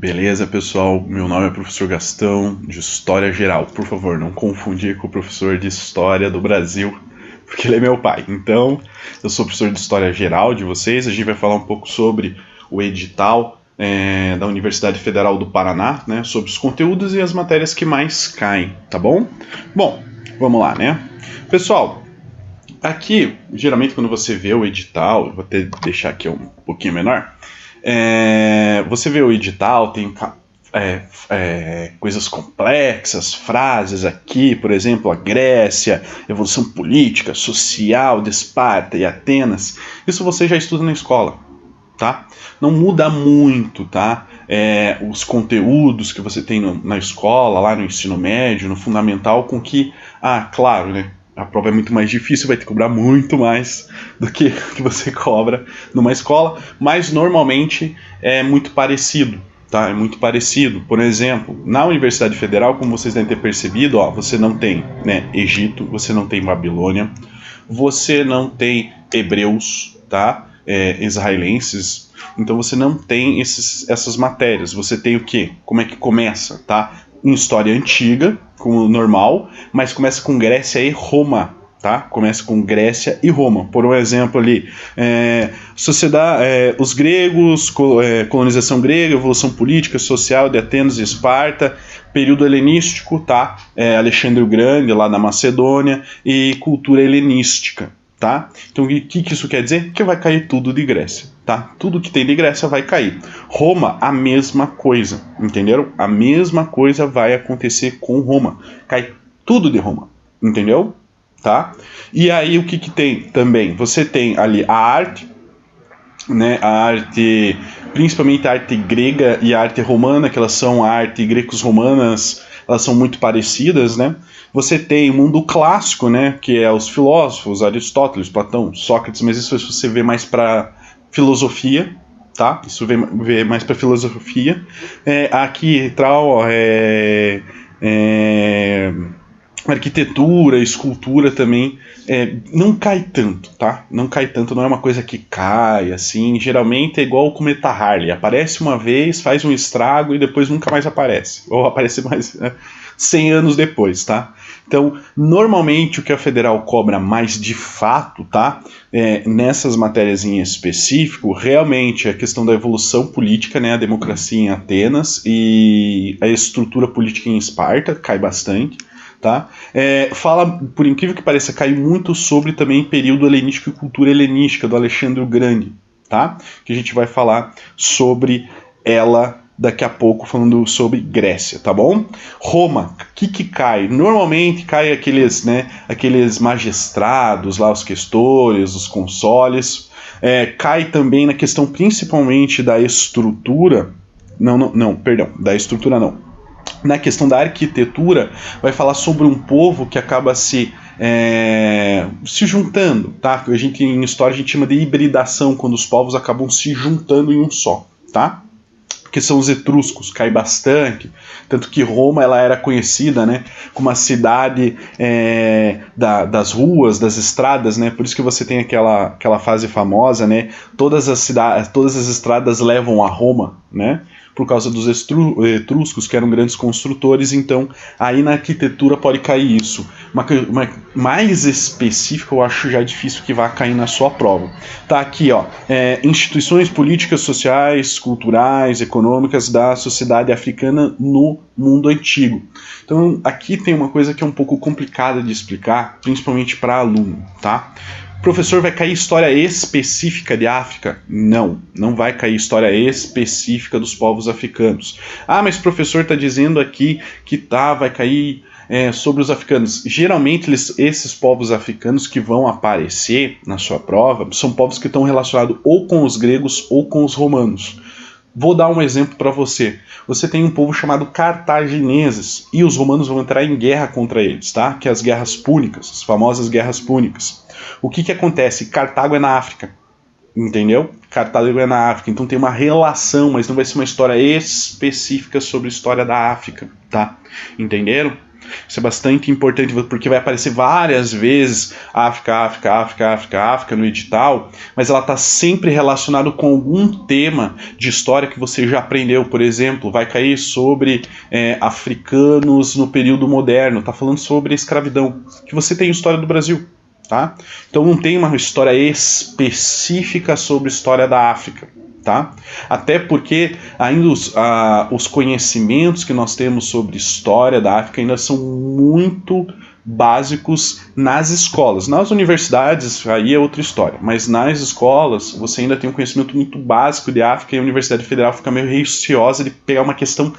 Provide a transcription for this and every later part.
Beleza, pessoal? Meu nome é professor Gastão, de História Geral. Por favor, não confundir com o professor de História do Brasil, porque ele é meu pai. Então, eu sou professor de História Geral de vocês. A gente vai falar um pouco sobre o edital da Universidade Federal do Paraná, né? Sobre os conteúdos e as matérias que mais caem, tá bom? Bom, vamos lá, né? Pessoal, aqui, geralmente quando você vê o edital, eu vou até deixar aqui um pouquinho menor. Você vê o edital, tem coisas complexas, frases aqui, por exemplo, a Grécia, evolução política, social de Esparta e Atenas. Isso você já estuda na escola, tá? Não muda muito, tá? Os conteúdos que você tem na escola, lá no ensino médio, no fundamental, com que, claro, né? A prova é muito mais difícil, vai ter que cobrar muito mais do que você cobra numa escola, mas normalmente é muito parecido, tá? É muito parecido. Por exemplo, na Universidade Federal, como vocês devem ter percebido, você não tem, né, Egito, você não tem Babilônia, você não tem hebreus, tá? Israelenses, então você não tem essas matérias. Você tem o quê? Como é que começa, tá? Em história antiga, como normal, mas começa com Grécia e Roma, tá? Começa com Grécia e Roma. Por um exemplo ali, os gregos, colonização grega, evolução política, social de Atenas e Esparta, período helenístico, tá? Alexandre o Grande, lá na Macedônia, e cultura helenística. Tá? Então, o que isso quer dizer? Que vai cair tudo de Grécia, tá? Tudo que tem de Grécia vai cair. Roma, a mesma coisa, entenderam? A mesma coisa vai acontecer com Roma. Cai tudo de Roma, entendeu? Tá? E aí, o que tem também? Você tem ali a arte, né? A arte, principalmente a arte grega e a arte romana, que elas são a arte grecos-romanas, elas são muito parecidas, né? Você tem o mundo clássico, né, que é os filósofos, Aristóteles, Platão, Sócrates, mas isso você vê mais para filosofia, tá? Isso vê mais para filosofia. Aqui, arquitetura, escultura também, não cai tanto, tá? Não cai tanto, não é uma coisa que cai, assim. Geralmente é igual o cometa Halley, aparece uma vez, faz um estrago e depois nunca mais aparece. Ou aparece mais 100 anos depois, tá? Então, normalmente o que a Federal cobra mais de fato, tá? Nessas matérias em específico, realmente é a questão da evolução política, né? A democracia em Atenas e a estrutura política em Esparta, cai bastante. Tá? Fala, por incrível que pareça, cai muito sobre também período helenístico e cultura helenística do Alexandre o Grande, tá? Que a gente vai falar sobre ela daqui a pouco, falando sobre Grécia, tá bom? Roma, o que cai? Normalmente cai aqueles magistrados lá, os questores, os consoles, cai também na questão principalmente da estrutura, da estrutura não, na questão da arquitetura, vai falar sobre um povo que acaba se juntando, tá? Em história a gente chama de hibridação, quando os povos acabam se juntando em um só, tá? Que são os etruscos, cai bastante, tanto que Roma ela era conhecida, né, como a cidade das ruas, das estradas, né, por isso que você tem aquela frase famosa, né, todas as estradas levam a Roma, né, por causa dos etruscos, que eram grandes construtores. Então aí na arquitetura pode cair isso. Uma mais específica eu acho já difícil que vá cair na sua prova. Tá aqui, ó, instituições políticas, sociais, culturais, econômicas da sociedade africana no mundo antigo. Então aqui tem uma coisa que é um pouco complicada de explicar, principalmente para aluno, tá? Professor, vai cair história específica de África? Não vai cair história específica dos povos africanos. Mas o professor está dizendo aqui que vai cair sobre os africanos. Geralmente, esses povos africanos que vão aparecer na sua prova são povos que estão relacionados ou com os gregos ou com os romanos. Vou dar um exemplo para você. Você tem um povo chamado cartagineses e os romanos vão entrar em guerra contra eles, tá? Que é as guerras púnicas, as famosas guerras púnicas. O que acontece? Cartago é na África, entendeu? Cartago é na África, então tem uma relação, mas não vai ser uma história específica sobre a história da África, tá? Entenderam? Isso é bastante importante, porque vai aparecer várias vezes África no edital, mas ela está sempre relacionada com algum tema de história que você já aprendeu. Por exemplo, vai cair sobre africanos no período moderno, está falando sobre escravidão, que você tem história do Brasil. Tá? Então não tem uma história específica sobre a história da África. Tá? Até porque ainda os conhecimentos que nós temos sobre história da África ainda são muito básicos nas escolas. Nas universidades, aí é outra história, mas nas escolas você ainda tem um conhecimento muito básico de África e a Universidade Federal fica meio receosa de pegar uma questão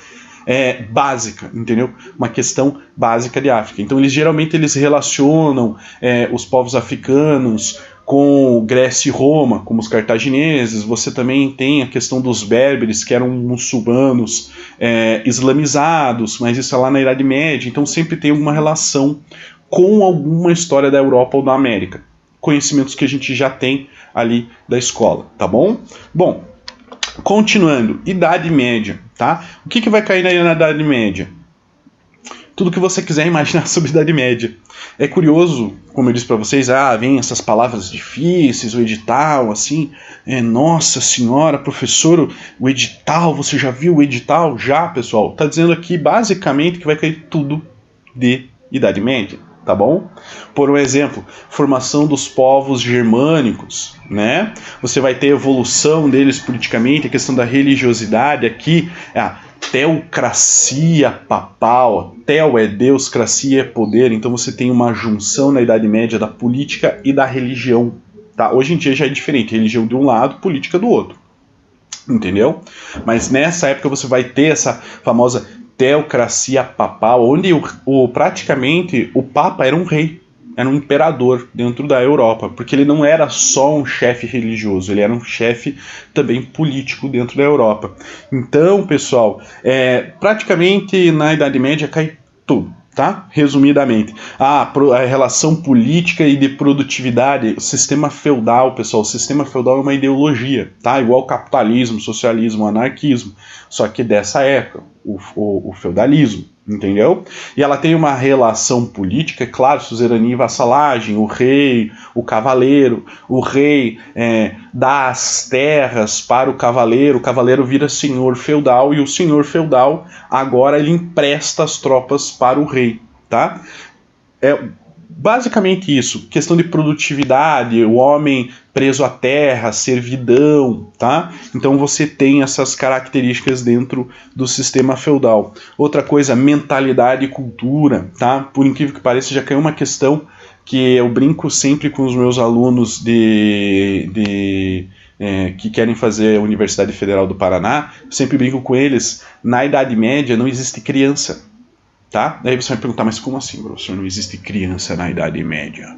básica, entendeu? Uma questão básica de África. Então geralmente eles relacionam os povos africanos com Grécia e Roma, como os cartagineses. Você também tem a questão dos berberes, que eram muçulmanos islamizados, mas isso é lá na Idade Média, então sempre tem alguma relação com alguma história da Europa ou da América. Conhecimentos que a gente já tem ali da escola, tá bom? Bom, continuando, Idade Média, tá? O que vai cair na Idade Média? Tudo que você quiser imaginar sobre a Idade Média. É curioso, como eu disse para vocês, vem essas palavras difíceis, o edital, assim, nossa senhora, professor, o edital, você já viu o edital? Já, pessoal, tá dizendo aqui basicamente que vai cair tudo de Idade Média, tá bom? Por um exemplo, formação dos povos germânicos, né? Você vai ter a evolução deles politicamente, a questão da religiosidade aqui, teocracia papal. Teo é Deus, cracia é poder, então você tem uma junção na Idade Média da política e da religião. Tá? Hoje em dia já é diferente, religião de um lado, política do outro. Entendeu? Mas nessa época você vai ter essa famosa teocracia papal, onde praticamente o Papa era um rei, era um imperador dentro da Europa, porque ele não era só um chefe religioso, ele era um chefe também político dentro da Europa. Então, pessoal, praticamente na Idade Média cai tudo, tá? Resumidamente, a relação política e de produtividade, o sistema feudal, pessoal, o sistema feudal é uma ideologia, tá? Igual capitalismo, socialismo, anarquismo, só que dessa época, o feudalismo, entendeu? E ela tem uma relação política, claro, suzerania e vassalagem, o rei, o cavaleiro, o rei dá as terras para o cavaleiro vira senhor feudal, e o senhor feudal agora ele empresta as tropas para o rei, tá? Basicamente isso, questão de produtividade, o homem preso à terra, servidão, tá? Então você tem essas características dentro do sistema feudal. Outra coisa, mentalidade e cultura, tá? Por incrível que pareça, já caiu uma questão que eu brinco sempre com os meus alunos que querem fazer a Universidade Federal do Paraná, sempre brinco com eles, na Idade Média não existe criança. Tá? Daí você vai perguntar, mas como assim, professor? Não existe criança na Idade Média?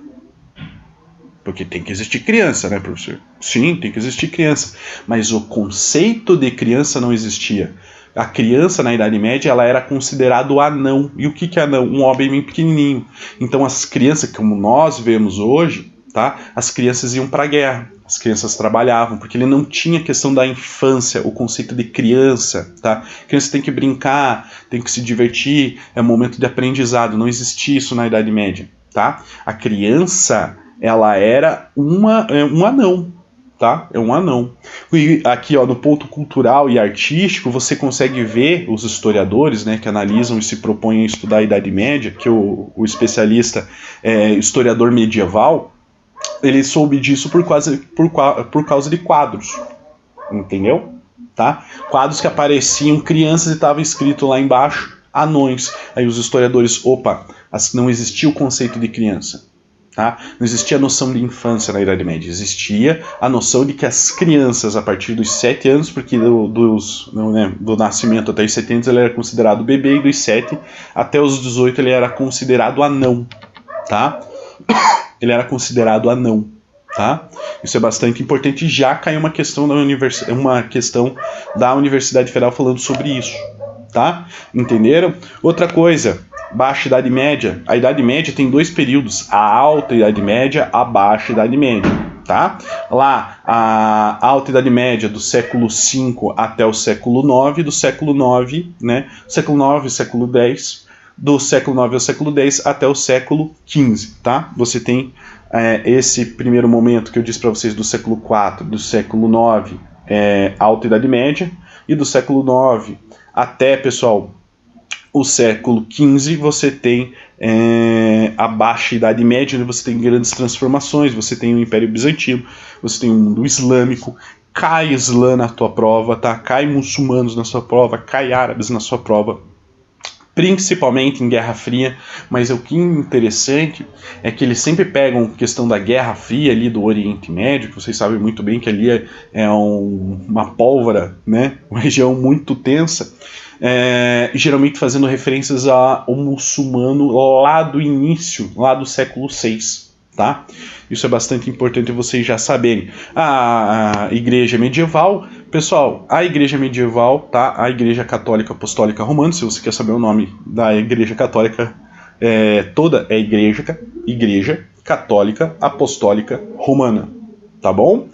Porque tem que existir criança, né, professor? Sim, tem que existir criança. Mas o conceito de criança não existia. A criança na Idade Média ela era considerado anão. E o que é anão? Um homem bem pequenininho. Então as crianças, como nós vemos hoje, tá? As crianças iam para a guerra. As crianças trabalhavam, porque ele não tinha a questão da infância, o conceito de criança, tá? Criança tem que brincar, tem que se divertir, é um momento de aprendizado, não existia isso na Idade Média, tá? A criança, ela era um anão, tá? É um anão. E aqui, ó, no ponto cultural e artístico, você consegue ver os historiadores, né, que analisam e se propõem a estudar a Idade Média, que o especialista historiador medieval, ele soube disso por causa de quadros, entendeu? Tá? Quadros que apareciam crianças e estava escrito lá embaixo, anões. Aí os historiadores, não existia o conceito de criança. Tá? Não existia a noção de infância na Idade Média, existia a noção de que as crianças, a partir dos 7 anos, porque do nascimento até os 7 anos ele era considerado bebê, e dos 7 até os 18 ele era considerado anão, tá? Ele era considerado anão, tá? Isso é bastante importante. Já caiu uma questão da Universidade Federal falando sobre isso, tá? Entenderam? Outra coisa, Baixa Idade Média. A Idade Média tem 2 períodos, a Alta Idade Média, a Baixa Idade Média, tá? Lá, a Alta Idade Média do século V até o século IX, do século IX, né? Século IX, século X, do século IX ao século X até o século XV, tá? Você tem esse primeiro momento que eu disse para vocês do século IV, do século IX, Alta Idade Média, e do século IX até, pessoal, o século XV, você tem a Baixa Idade Média, onde você tem grandes transformações, você tem o Império Bizantino, você tem o mundo islâmico, cai Islã na tua prova, tá? Cai muçulmanos na sua prova, cai árabes na sua prova, principalmente em Guerra Fria, mas o que é interessante é que eles sempre pegam a questão da Guerra Fria ali do Oriente Médio, que vocês sabem muito bem que ali uma pólvora, né? Uma região muito tensa, geralmente fazendo referências ao muçulmano lá do início, lá do século VI, tá? Isso é bastante importante vocês já saberem. A igreja medieval, pessoal, a igreja medieval, tá? A igreja católica apostólica romana, se você quer saber o nome da igreja católica, toda é igreja católica apostólica romana, tá bom?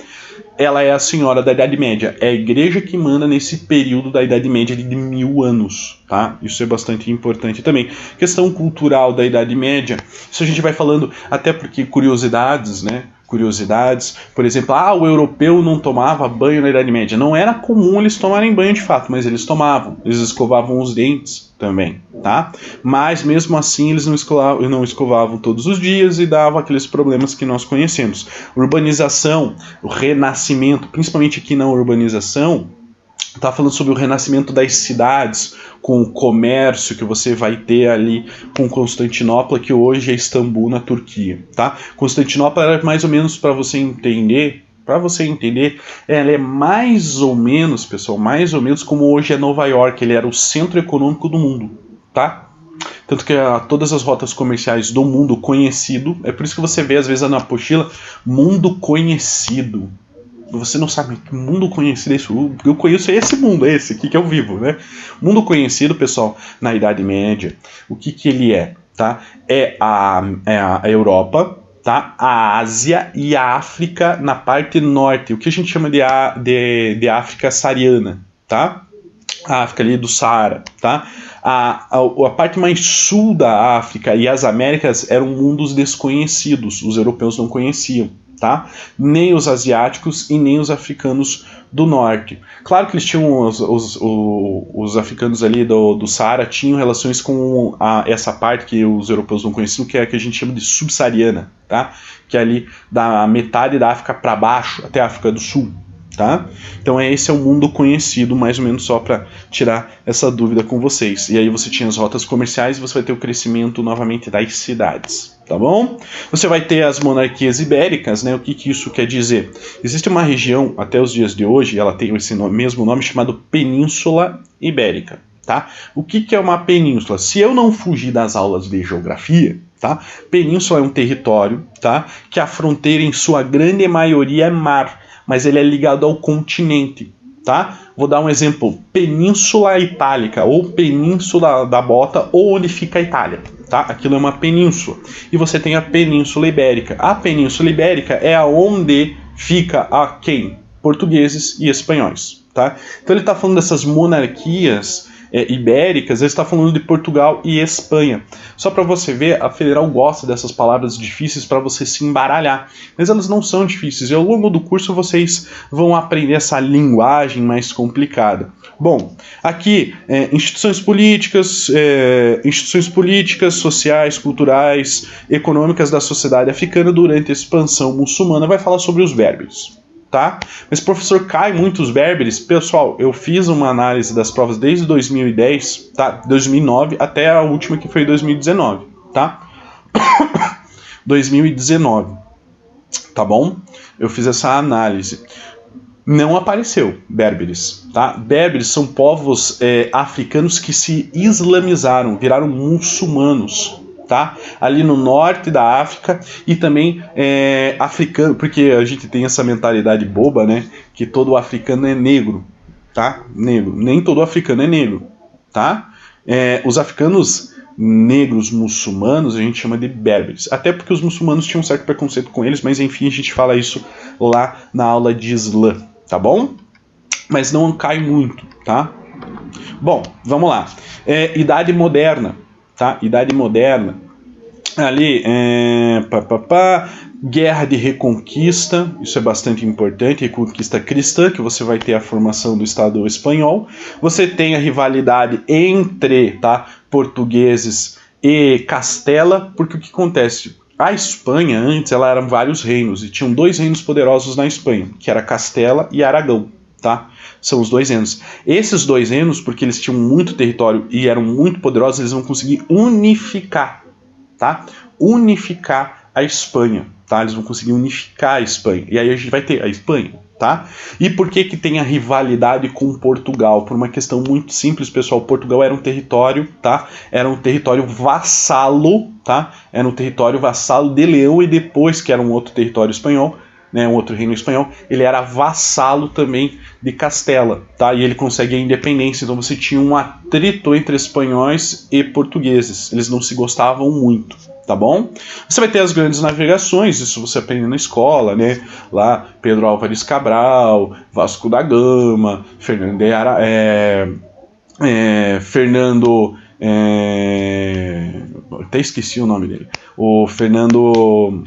Ela é a senhora da Idade Média, é a igreja que manda nesse período da Idade Média de 1000 anos, tá? Isso é bastante importante também. Questão cultural da Idade Média, isso a gente vai falando, até porque curiosidades, né? Curiosidades, por exemplo, o europeu não tomava banho na Idade Média. Não era comum eles tomarem banho de fato, mas eles tomavam, eles escovavam os dentes também, tá? Mas mesmo assim eles não escovavam todos os dias e dava aqueles problemas que nós conhecemos. Urbanização, o renascimento, principalmente aqui na urbanização, está falando sobre o renascimento das cidades, com o comércio que você vai ter ali com Constantinopla, que hoje é Istambul, na Turquia, tá? Constantinopla era mais ou menos, para você entender, ela é mais ou menos, pessoal, mais ou menos como hoje é Nova York, ele era o centro econômico do mundo, tá? Tanto que todas as rotas comerciais do mundo conhecido, é por isso que você vê às vezes na apostila, mundo conhecido. Você não sabe que mundo conhecido é isso. Eu conheço esse mundo, esse aqui que eu vivo, né? Mundo conhecido, pessoal, na Idade Média, o que ele é, tá? É a Europa, tá? A Ásia e a África na parte norte, o que a gente chama de África saariana, tá? A África ali do Saara, tá? A parte mais sul da África e as Américas eram mundos desconhecidos, os europeus não conheciam, tá? Nem os asiáticos e nem os africanos do norte. Claro que eles tinham os africanos ali do Saara tinham relações com essa parte que os europeus não conheciam, que é a que a gente chama de subsaariana, tá? Que é ali da metade da África para baixo até a África do Sul, tá? Então esse é o mundo conhecido, mais ou menos, só para tirar essa dúvida com vocês. E aí você tinha as rotas comerciais e você vai ter o crescimento novamente das cidades, tá bom? Você vai ter as monarquias ibéricas, né? O que isso quer dizer? Existe uma região, até os dias de hoje, ela tem esse mesmo nome, chamado Península Ibérica, tá? O que é uma península? Se eu não fugir das aulas de geografia, tá? Península é um território, tá? Que a fronteira, em sua grande maioria, é mar, mas ele é ligado ao continente, tá? Vou dar um exemplo, Península Itálica, ou Península da Bota, ou onde fica a Itália, tá? Aquilo é uma península. E você tem a Península Ibérica. A Península Ibérica é aonde fica a quem? Portugueses e espanhóis, tá? Então ele está falando dessas monarquias ibéricas, ele está falando de Portugal e Espanha. Só para você ver, a Federal gosta dessas palavras difíceis para você se embaralhar, mas elas não são difíceis, e ao longo do curso vocês vão aprender essa linguagem mais complicada. Bom, aqui, instituições políticas, sociais, culturais, econômicas da sociedade africana durante a expansão muçulmana, vai falar sobre os berberes. Tá? Mas professor, cai muitos berberes? Pessoal, eu fiz uma análise das provas desde 2010, tá? 2009 até a última que foi 2019, tá? 2019, tá bom? Eu fiz essa análise. Não apareceu berberes, tá? Berberes são povos africanos que se islamizaram, viraram muçulmanos, tá? Ali no norte da África e também africano, porque a gente tem essa mentalidade boba, né? Que todo africano é negro, tá? Negro. Nem todo africano é negro, tá? Os africanos negros muçulmanos a gente chama de berberes, até porque os muçulmanos tinham um certo preconceito com eles, mas enfim, a gente fala isso lá na aula de Islã, tá bom? Mas não cai muito, tá? Bom, vamos lá. Idade moderna. tá? Idade Moderna. Ali, guerra de reconquista, isso é bastante importante, reconquista cristã, que você vai ter a formação do Estado espanhol. Você tem a rivalidade entre, tá, portugueses e Castela, porque o que acontece? A Espanha, antes, ela era vários reinos, e tinham 2 reinos poderosos na Espanha, que era Castela e Aragão, tá? São os 2 reinos. Esses 2 reinos, porque eles tinham muito território e eram muito poderosos, eles vão conseguir unificar, tá? Unificar a Espanha, tá? Eles vão conseguir unificar a Espanha. E aí a gente vai ter a Espanha, tá? E por que que tem a rivalidade com Portugal? Por uma questão muito simples, pessoal. Portugal era um território, tá? Era um território vassalo, tá? Era um território vassalo de Leão, e depois que era um outro território espanhol, né, um outro reino espanhol, ele era vassalo também de Castela, tá? E ele consegue a independência. Então você tinha um atrito entre espanhóis e portugueses. Eles não se gostavam muito, tá bom? Você vai ter as grandes navegações, isso você aprende na escola, né? Lá, Pedro Álvares Cabral, Vasco da Gama, Fernando até esqueci o nome dele. O Fernando...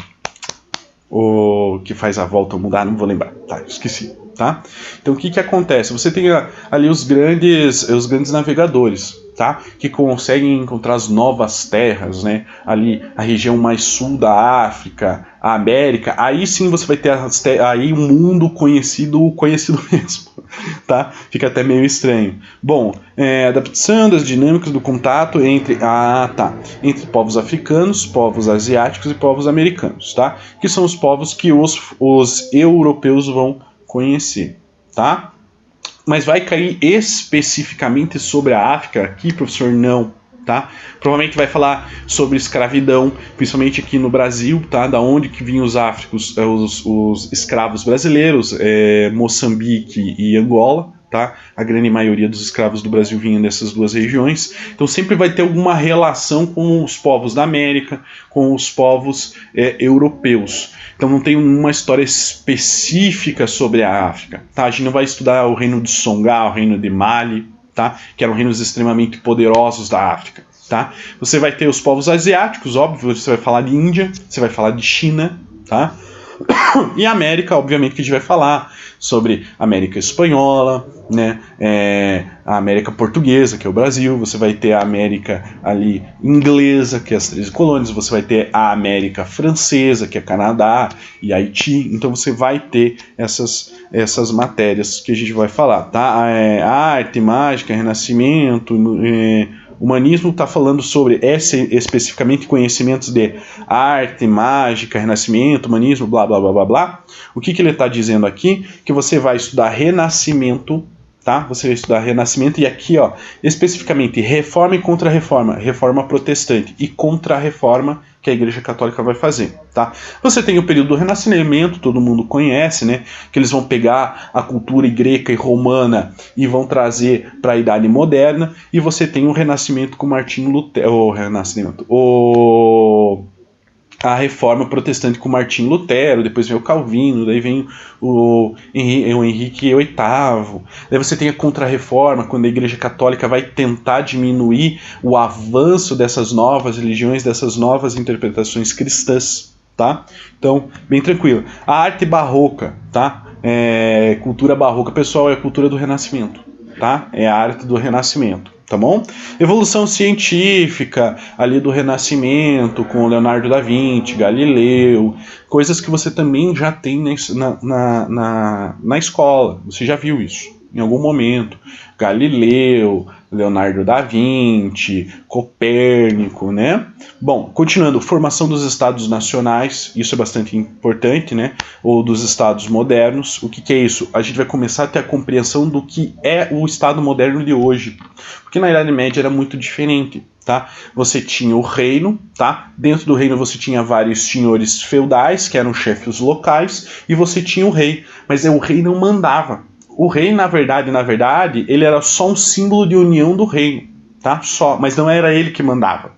O que faz a volta mudar, não vou lembrar, tá, esqueci, tá? Então o que que acontece? Você tem ali os grandes navegadores, tá? Que conseguem encontrar as novas terras, né? Ali a região mais sul da África, a América. Aí sim você vai ter aí um mundo conhecido mesmo, tá? Fica até meio estranho. Bom, adaptação das dinâmicas do contato entre povos africanos, povos asiáticos e povos americanos, tá? Que são os povos que os europeus vão conhecer, tá? Mas vai cair especificamente sobre a África aqui, professor? Não, tá? Provavelmente vai falar sobre escravidão, principalmente aqui no Brasil, tá? Da onde que vinham os áfricos, os escravos brasileiros, Moçambique e Angola, tá? A grande maioria dos escravos do Brasil vinham dessas 2 regiões. Então sempre vai ter alguma relação com os povos da América, com os povos europeus. Então não tem uma história específica sobre a África, tá? A gente não vai estudar o reino de Songá, o reino de Mali, tá? Que eram reinos extremamente poderosos da África, tá? Você vai ter os povos asiáticos, óbvio, você vai falar de Índia, você vai falar de China, tá? E a América, obviamente, que a gente vai falar sobre a América Espanhola, né? A América Portuguesa, que é o Brasil, você vai ter a América ali inglesa, que é as 13 colônias, você vai ter a América Francesa, que é Canadá e Haiti. Então você vai ter essas matérias que a gente vai falar, tá? Arte, mágica, renascimento, humanismo está falando sobre especificamente conhecimentos de arte, mágica, renascimento, humanismo, blá, blá, blá, blá, blá. O que ele está dizendo aqui? Que você vai estudar renascimento, tá? Você vai estudar renascimento, e aqui, ó, especificamente reforma e contra-reforma, reforma protestante e contra-reforma que a Igreja Católica vai fazer, tá? Você tem o período do Renascimento, todo mundo conhece, né? Que eles vão pegar a cultura greca e romana e vão trazer para a Idade Moderna, e você tem o Renascimento com Martinho Lutero, a Reforma Protestante com Martinho Lutero, depois vem o Calvino, daí vem o Henrique VIII, daí você tem a Contra-Reforma, quando a Igreja Católica vai tentar diminuir o avanço dessas novas religiões, dessas novas interpretações cristãs, tá? Então, bem tranquilo. A arte barroca, tá? Cultura barroca, pessoal, é a cultura do Renascimento, tá? É a arte do Renascimento. Tá bom? Evolução científica ali do Renascimento, com Leonardo da Vinci, Galileu, coisas que você também já tem na escola. Você já viu isso em algum momento. Galileu, Leonardo da Vinci, Copérnico, né? Bom, continuando, formação dos estados nacionais, isso é bastante importante, né? Ou dos estados modernos. O que é isso? A gente vai começar a ter a compreensão do que é o estado moderno de hoje. Porque na Idade Média era muito diferente, tá? Você tinha o reino, tá? Dentro do reino você tinha vários senhores feudais, que eram chefes locais, e você tinha o rei. Mas o rei não mandava. O rei, na verdade, ele era só um símbolo de união do reino, tá? Só, mas não era ele que mandava.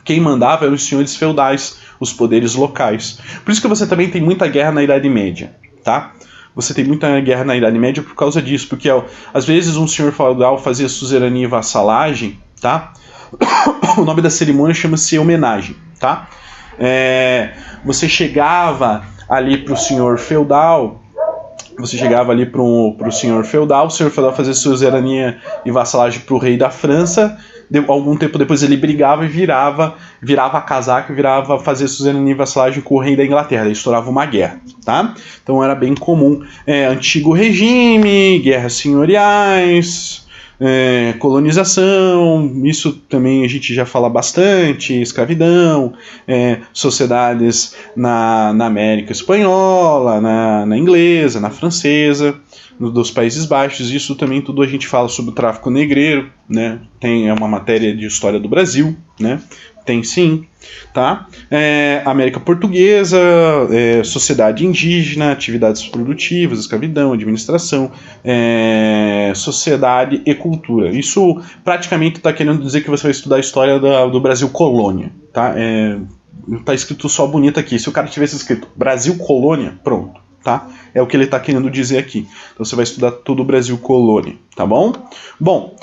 Quem mandava eram os senhores feudais, os poderes locais. Por isso que você também tem muita guerra na Idade Média, tá? Você tem muita guerra na Idade Média por causa disso, porque às vezes um senhor feudal fazia suzerania e vassalagem, tá? O nome da cerimônia chama-se homenagem, tá? Você chegava ali pro senhor feudal, o senhor feudal fazia suzerania e vassalagem pro rei da França. Algum tempo depois ele brigava e virava a casaca e fazer suzerania e vassalagem com o rei da Inglaterra. Daí estourava uma guerra, tá? Então era bem comum. Antigo regime, guerras senhoriais, colonização, isso também a gente já fala bastante, escravidão, sociedades na América Espanhola, na inglesa, na francesa, dos Países Baixos, isso também tudo a gente fala sobre o tráfico negreiro, né? Tem uma matéria de história do Brasil, né? Tem sim, tá? América Portuguesa, sociedade indígena, atividades produtivas, escravidão, administração, sociedade e cultura. Isso praticamente está querendo dizer que você vai estudar a história do Brasil colônia, tá? Tá escrito só bonito aqui. Se o cara tivesse escrito Brasil colônia, pronto, tá? É o que ele está querendo dizer aqui. Então você vai estudar tudo o Brasil colônia, tá bom? Bom,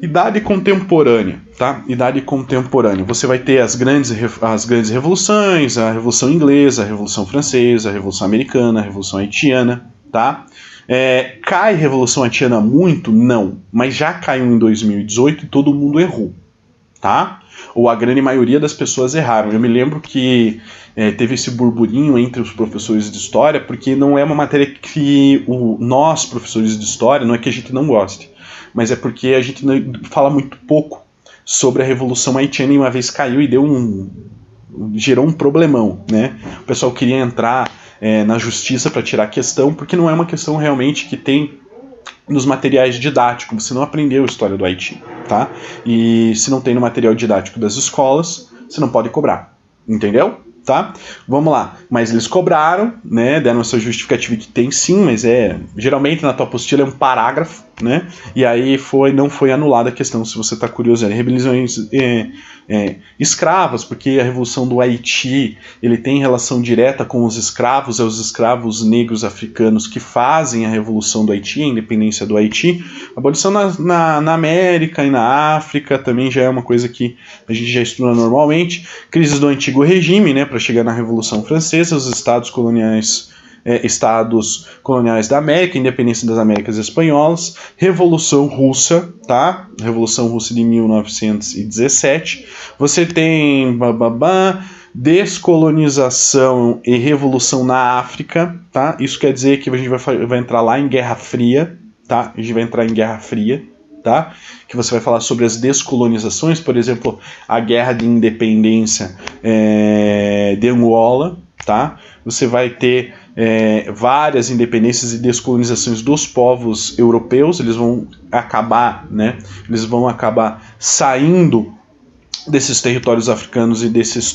idade contemporânea, tá? Idade contemporânea. Você vai ter as grandes revoluções, a Revolução Inglesa, a Revolução Francesa, a Revolução Americana, a Revolução Haitiana, tá? Cai a Revolução Haitiana muito? Não. Mas já caiu em 2018 e todo mundo errou, tá? Ou a grande maioria das pessoas erraram. Eu me lembro que teve esse burburinho entre os professores de história, porque não é uma matéria que nós, professores de história, não é que a gente não goste, mas é porque a gente fala muito pouco sobre a Revolução Haitiana e uma vez caiu e gerou um problemão, né? O pessoal queria entrar na justiça para tirar a questão, porque não é uma questão realmente que tem nos materiais didáticos. Você não aprendeu a história do Haiti, tá? E se não tem no material didático das escolas, você não pode cobrar, entendeu? Tá? Vamos lá. Mas eles cobraram, né? Deram essa justificativa que tem sim, mas geralmente na tua apostila é um parágrafo, né? E aí não foi anulada a questão, se você está curioso. Rebeliões escravas, porque a Revolução do Haiti ele tem relação direta com os escravos, os escravos negros africanos que fazem a Revolução do Haiti, a independência do Haiti. A abolição na América e na África também já é uma coisa que a gente já estuda normalmente. Crises do Antigo Regime, né? Para chegar na Revolução Francesa, os estados coloniais da América, independência das Américas Espanholas, Revolução Russa, tá? Revolução Russa de 1917. Você tem descolonização e revolução na África, tá? Isso quer dizer que a gente vai entrar lá em Guerra Fria, tá? A gente vai entrar em Guerra Fria, tá? Que você vai falar sobre as descolonizações, por exemplo, a Guerra de Independência de Angola, tá? Você vai ter várias independências e descolonizações dos povos europeus. Eles vão acabar, né? Eles vão acabar saindo desses territórios africanos e desses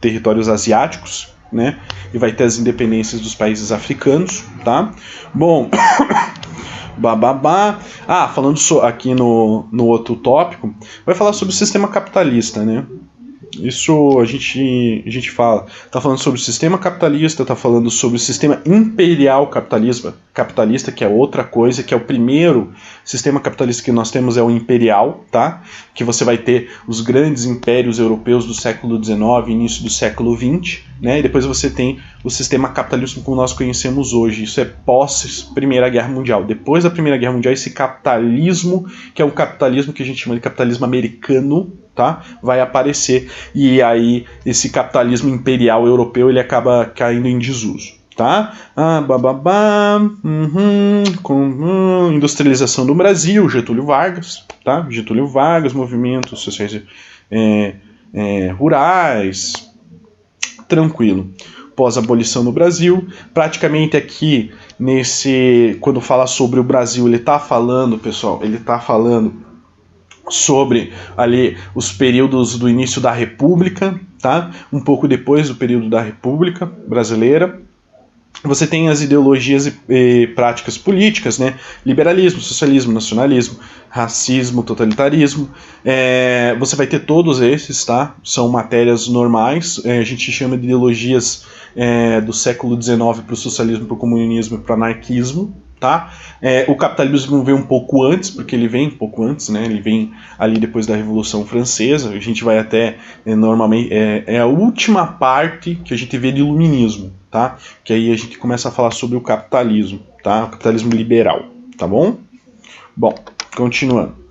territórios asiáticos, né? E vai ter as independências dos países africanos, tá? Bom, falando aqui no outro tópico, vai falar sobre o sistema capitalista, né? Isso a gente fala. Tá falando sobre o sistema capitalista, tá falando sobre o sistema imperial capitalista, que é outra coisa, que é o primeiro sistema capitalista que nós temos, é o imperial, tá? Que você vai ter os grandes impérios europeus do século XIX, início do século XX, né? E depois você tem o sistema capitalista como nós conhecemos hoje. Isso é pós Primeira Guerra Mundial. Depois da Primeira Guerra Mundial, esse capitalismo, que é um capitalismo que a gente chama de capitalismo americano, tá? Vai aparecer, e aí esse capitalismo imperial europeu ele acaba caindo em desuso, tá? Industrialização do Brasil, Getúlio Vargas, tá? Getúlio Vargas, movimentos sociais rurais, tranquilo. Pós-abolição no Brasil, praticamente aqui quando fala sobre o Brasil, ele tá falando, pessoal, sobre ali os períodos do início da República, tá? Um pouco depois do período da República Brasileira. Você tem as ideologias e práticas políticas, né? Liberalismo, socialismo, nacionalismo, racismo, totalitarismo. Você vai ter todos esses, tá? São matérias normais. A gente chama de ideologias do século XIX para o socialismo, para o comunismo e para o anarquismo, tá? O capitalismo vem um pouco antes, porque ele vem um pouco antes, né? Ele vem ali depois da Revolução Francesa. A gente vai até, normalmente, é a última parte que a gente vê de iluminismo, tá? Que aí a gente começa a falar sobre o capitalismo, tá? O capitalismo liberal, tá bom? Bom, continuando.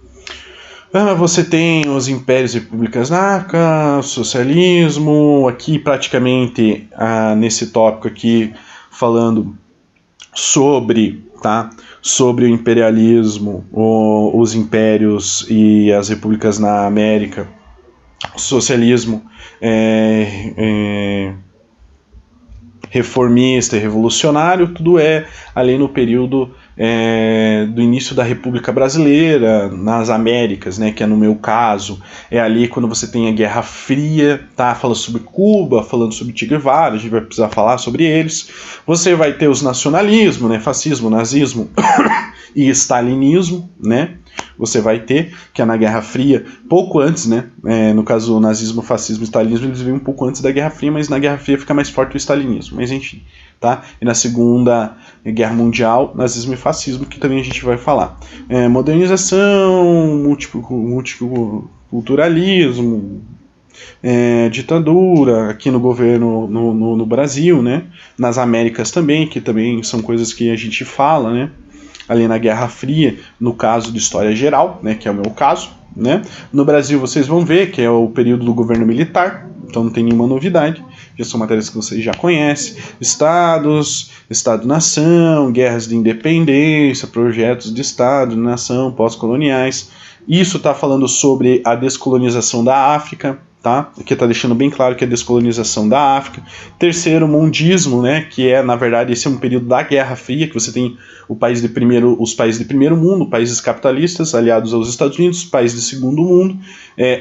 Você tem os impérios e repúblicas na África, socialismo, aqui praticamente nesse tópico aqui falando sobre o imperialismo, os impérios e as repúblicas na América, socialismo reformista e revolucionário, tudo ali no período do início da República Brasileira, nas Américas, né, que é no meu caso, ali quando você tem a Guerra Fria, tá, falando sobre Cuba, falando sobre Che Guevara, a gente vai precisar falar sobre eles. Você vai ter os nacionalismos, né, fascismo, nazismo e stalinismo, né, você vai ter, que é na Guerra Fria, pouco antes, né? No caso, o nazismo, o fascismo e o stalinismo, eles vêm um pouco antes da Guerra Fria, mas na Guerra Fria fica mais forte o stalinismo. Mas enfim, tá? E na Segunda Guerra Mundial, nazismo e fascismo, que também a gente vai falar. Modernização, multiculturalismo, ditadura aqui no governo no Brasil, né? Nas Américas também, que também são coisas que a gente fala, né? Ali na Guerra Fria, no caso de história geral, né, que é o meu caso, né? No Brasil vocês vão ver que é o período do governo militar, então não tem nenhuma novidade, já são matérias que vocês já conhecem, estados, Estado-nação, guerras de independência, projetos de Estado-nação, pós-coloniais. Isso está falando sobre a descolonização da África, tá? Aqui está deixando bem claro que é a descolonização da África. Terceiro, mundismo, né? Que na verdade, esse é um período da Guerra Fria, que você tem os países de primeiro mundo, países capitalistas, aliados aos Estados Unidos, países de segundo mundo,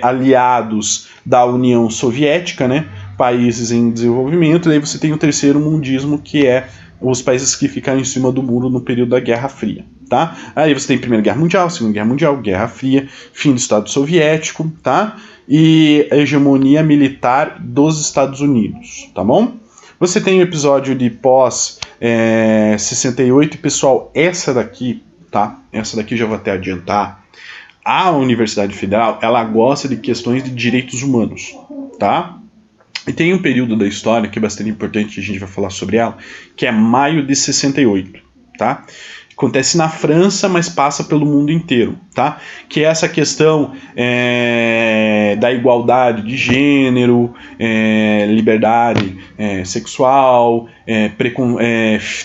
aliados da União Soviética, né? Países em desenvolvimento. E aí você tem o terceiro mundismo, que é os países que ficaram em cima do muro no período da Guerra Fria, tá? Aí você tem Primeira Guerra Mundial, Segunda Guerra Mundial, Guerra Fria, fim do Estado Soviético, tá? E a hegemonia militar dos Estados Unidos, tá bom? Você tem o episódio de pós 68, e pessoal, essa daqui, tá? Essa daqui eu já vou até adiantar. A Universidade Federal, ela gosta de questões de direitos humanos, tá? E tem um período da história que é bastante importante, que a gente vai falar sobre ela, que é maio de 68, tá? Acontece na França, mas passa pelo mundo inteiro, tá? Que é essa questão da igualdade de gênero, liberdade sexual,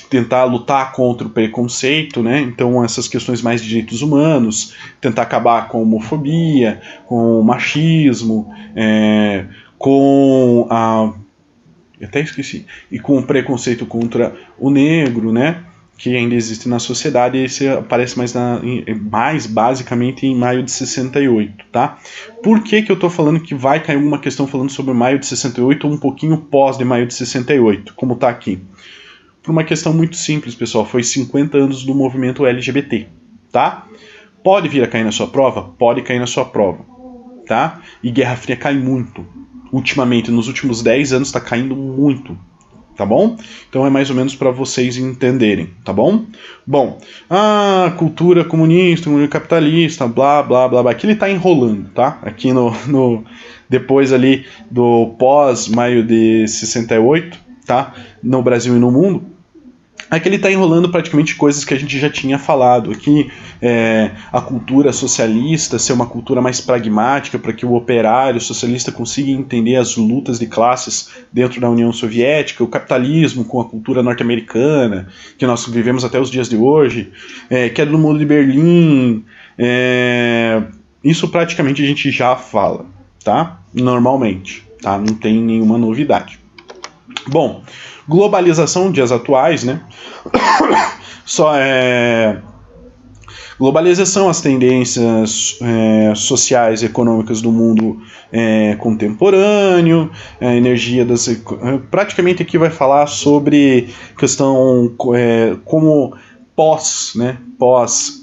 tentar lutar contra o preconceito, né? Então essas questões mais de direitos humanos, tentar acabar com a homofobia, com o machismo, com a... Eu até esqueci. E com o preconceito contra o negro, né? Que ainda existe na sociedade, e esse aparece mais basicamente em maio de 68, tá? Por que eu tô falando que vai cair uma questão falando sobre maio de 68 ou um pouquinho pós de maio de 68, como tá aqui? Por uma questão muito simples, pessoal, foi 50 anos do movimento LGBT, tá? Pode vir a cair na sua prova? Pode cair na sua prova, tá? E Guerra Fria cai muito. Ultimamente, nos últimos 10 anos, tá caindo muito. Tá bom? Então é mais ou menos para vocês entenderem, tá bom? Bom, a cultura comunista, comunista capitalista, blá, blá, blá, blá. Aqui ele tá enrolando, tá? Aqui depois ali do pós-maio de 68, tá? No Brasil e no mundo. Aqui ele está enrolando praticamente coisas que a gente já tinha falado. Aqui a cultura socialista ser uma cultura mais pragmática para que o operário socialista consiga entender as lutas de classes dentro da União Soviética, o capitalismo com a cultura norte-americana, que nós vivemos até os dias de hoje, queda do Muro de Berlim, isso praticamente a gente já fala, tá? Normalmente, tá? Não tem nenhuma novidade. Bom, globalização, dias atuais, né? Globalização, as tendências sociais e econômicas do mundo contemporâneo, a energia das... praticamente aqui vai falar sobre questão como pós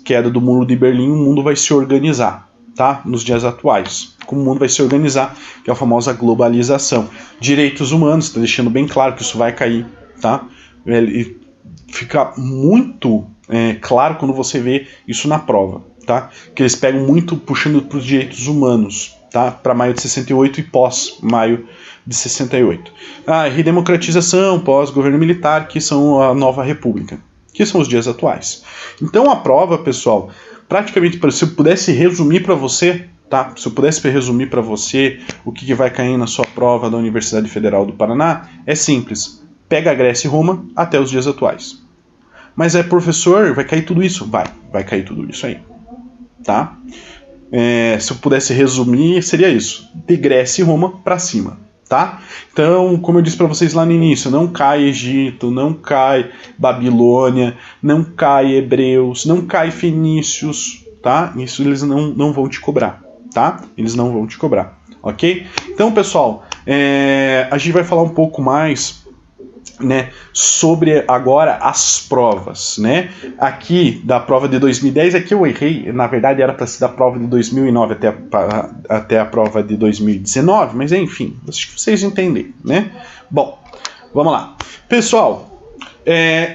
queda do Muro de Berlim, o mundo vai se organizar, tá? Nos dias atuais. Como o mundo vai se organizar, que é a famosa globalização. Direitos humanos, está deixando bem claro que isso vai cair, tá? Ele fica muito claro quando você vê isso na prova, tá? Que eles pegam muito puxando para os direitos humanos, tá? Para maio de 68 e pós-maio de 68. Redemocratização, pós-governo militar, que são a nova república, que são os dias atuais. Então a prova, pessoal, praticamente, se eu pudesse resumir para você, tá? Se eu pudesse resumir para você o que vai cair na sua prova da Universidade Federal do Paraná, é simples. Pega a Grécia e Roma até os dias atuais. Mas professor, vai cair tudo isso? Vai cair tudo isso aí, tá? Se eu pudesse resumir, seria isso. De Grécia e Roma para cima, tá? Então, como eu disse para vocês lá no início, não cai Egito, não cai Babilônia, não cai Hebreus, não cai Fenícios, tá? Isso eles não vão te cobrar, tá? Eles não vão te cobrar, ok? Então, pessoal, a gente vai falar um pouco mais, né, sobre agora as provas, né? Aqui da prova de 2010, aqui eu errei, na verdade era para ser da prova de 2009 até a prova de 2019, mas enfim, acho que vocês entenderam, né? Bom, vamos lá. Pessoal,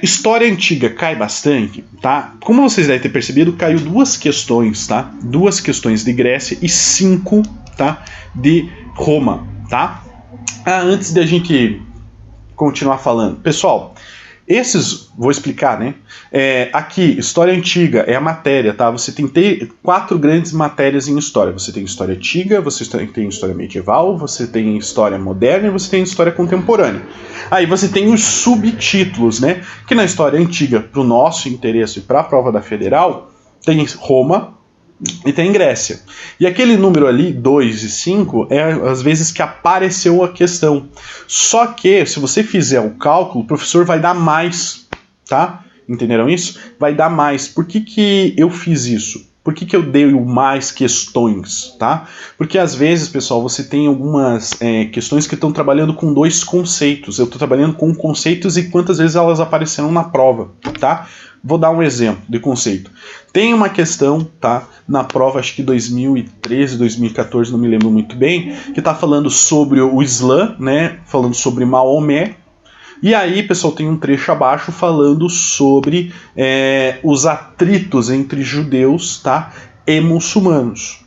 história antiga cai bastante, tá? Como vocês devem ter percebido, caiu 2 questões, tá? 2 questões de Grécia e 5, tá? De Roma, tá? Antes de a gente continuar falando. Pessoal, vou explicar, né? Aqui, história antiga é a matéria, tá? Você tem 4 grandes matérias em história. Você tem história antiga, você tem história medieval, você tem história moderna e você tem história contemporânea. Aí você tem os subtítulos, né? Que na história antiga, para o nosso interesse e para a prova da Federal, tem Roma e tem Grécia. E aquele número ali, 2 e 5, é às vezes que apareceu a questão. Só que, se você fizer o cálculo, o professor vai dar mais, tá? Entenderam isso? Vai dar mais. Por que eu fiz isso? Por que eu dei mais questões, tá? Porque às vezes, pessoal, você tem algumas questões que estão trabalhando com 2 conceitos. Eu estou trabalhando com conceitos e quantas vezes elas apareceram na prova, tá? Vou dar um exemplo de conceito. Tem uma questão, tá, na prova, acho que 2013, 2014, não me lembro muito bem, que está falando sobre o Islã, né, falando sobre Maomé. E aí, pessoal, tem um trecho abaixo falando sobre os atritos entre judeus, tá, e muçulmanos.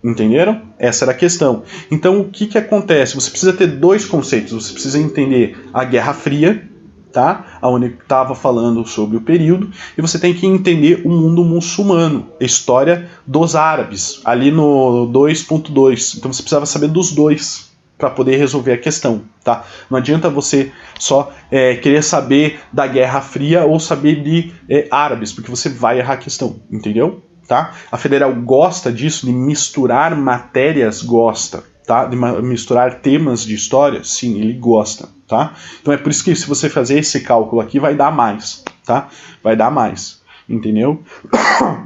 Entenderam? Essa era a questão. Então, o que acontece? Você precisa ter 2 conceitos. Você precisa entender a Guerra Fria, tá? Onde estava falando sobre o período, e você tem que entender o mundo muçulmano, a história dos árabes, ali no 2.2. Então você precisava saber dos 2 para poder resolver a questão, tá? Não adianta você só querer saber da Guerra Fria ou saber de árabes, porque você vai errar a questão, entendeu? Tá? A Federal gosta disso, de misturar matérias, gosta, tá? De misturar temas de história, sim, ele gosta, tá? Então é por isso que se você fazer esse cálculo aqui, vai dar mais, tá? Vai dar mais, entendeu?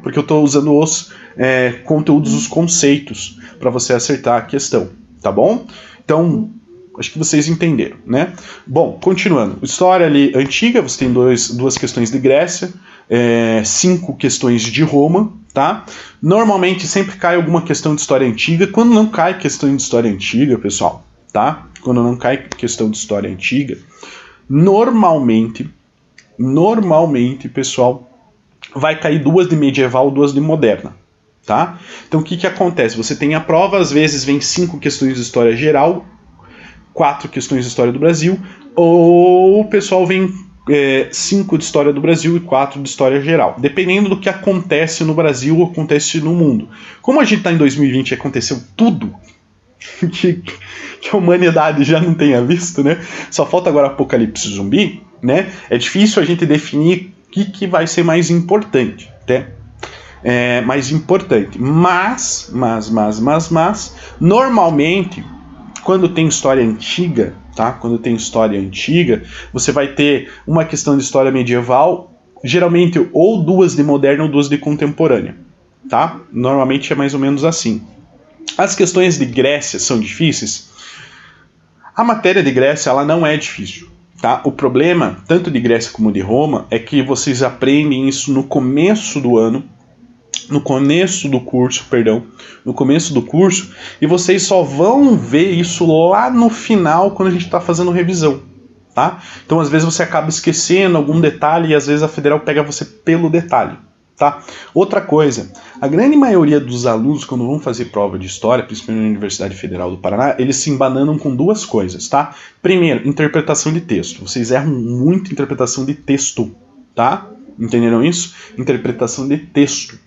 Porque eu estou usando os conteúdos, os conceitos, para você acertar a questão, tá bom? Então, acho que vocês entenderam, né? Bom, continuando. História ali antiga, você tem 2 questões de Grécia, 5 questões de Roma, tá? Normalmente sempre cai alguma questão de história antiga. Quando não cai questão de história antiga, pessoal, tá? Quando não cai questão de história antiga, normalmente, pessoal, vai cair 2 de medieval, 2 de moderna, tá? Então o que acontece? Você tem a prova, às vezes vem 5 questões de história geral, 4 questões de história do Brasil, ou o pessoal vem 5 de história do Brasil e 4 de história geral, dependendo do que acontece no Brasil ou acontece no mundo. Como a gente está em 2020 e aconteceu tudo que a humanidade já não tenha visto, né? Só falta agora apocalipse zumbi, né? É difícil a gente definir o que vai ser mais importante, né? Mais importante. Mas, normalmente, quando tem história antiga, tá? Quando tem história antiga, você vai ter uma questão de história medieval, geralmente ou 2 de moderna ou 2 de contemporânea, tá? Normalmente é mais ou menos assim. As questões de Grécia são difíceis? A matéria de Grécia, ela não é difícil, tá? O problema, tanto de Grécia como de Roma, é que vocês aprendem isso no começo do ano, no começo do curso, e vocês só vão ver isso lá no final, quando a gente está fazendo revisão, tá? Então, às vezes, você acaba esquecendo algum detalhe e, às vezes, a federal pega você pelo detalhe, tá? Outra coisa, a grande maioria dos alunos, quando vão fazer prova de história, principalmente na Universidade Federal do Paraná, eles se embananam com duas coisas, tá? Primeiro, interpretação de texto. Vocês erram muito interpretação de texto, tá? Entenderam isso? Interpretação de texto,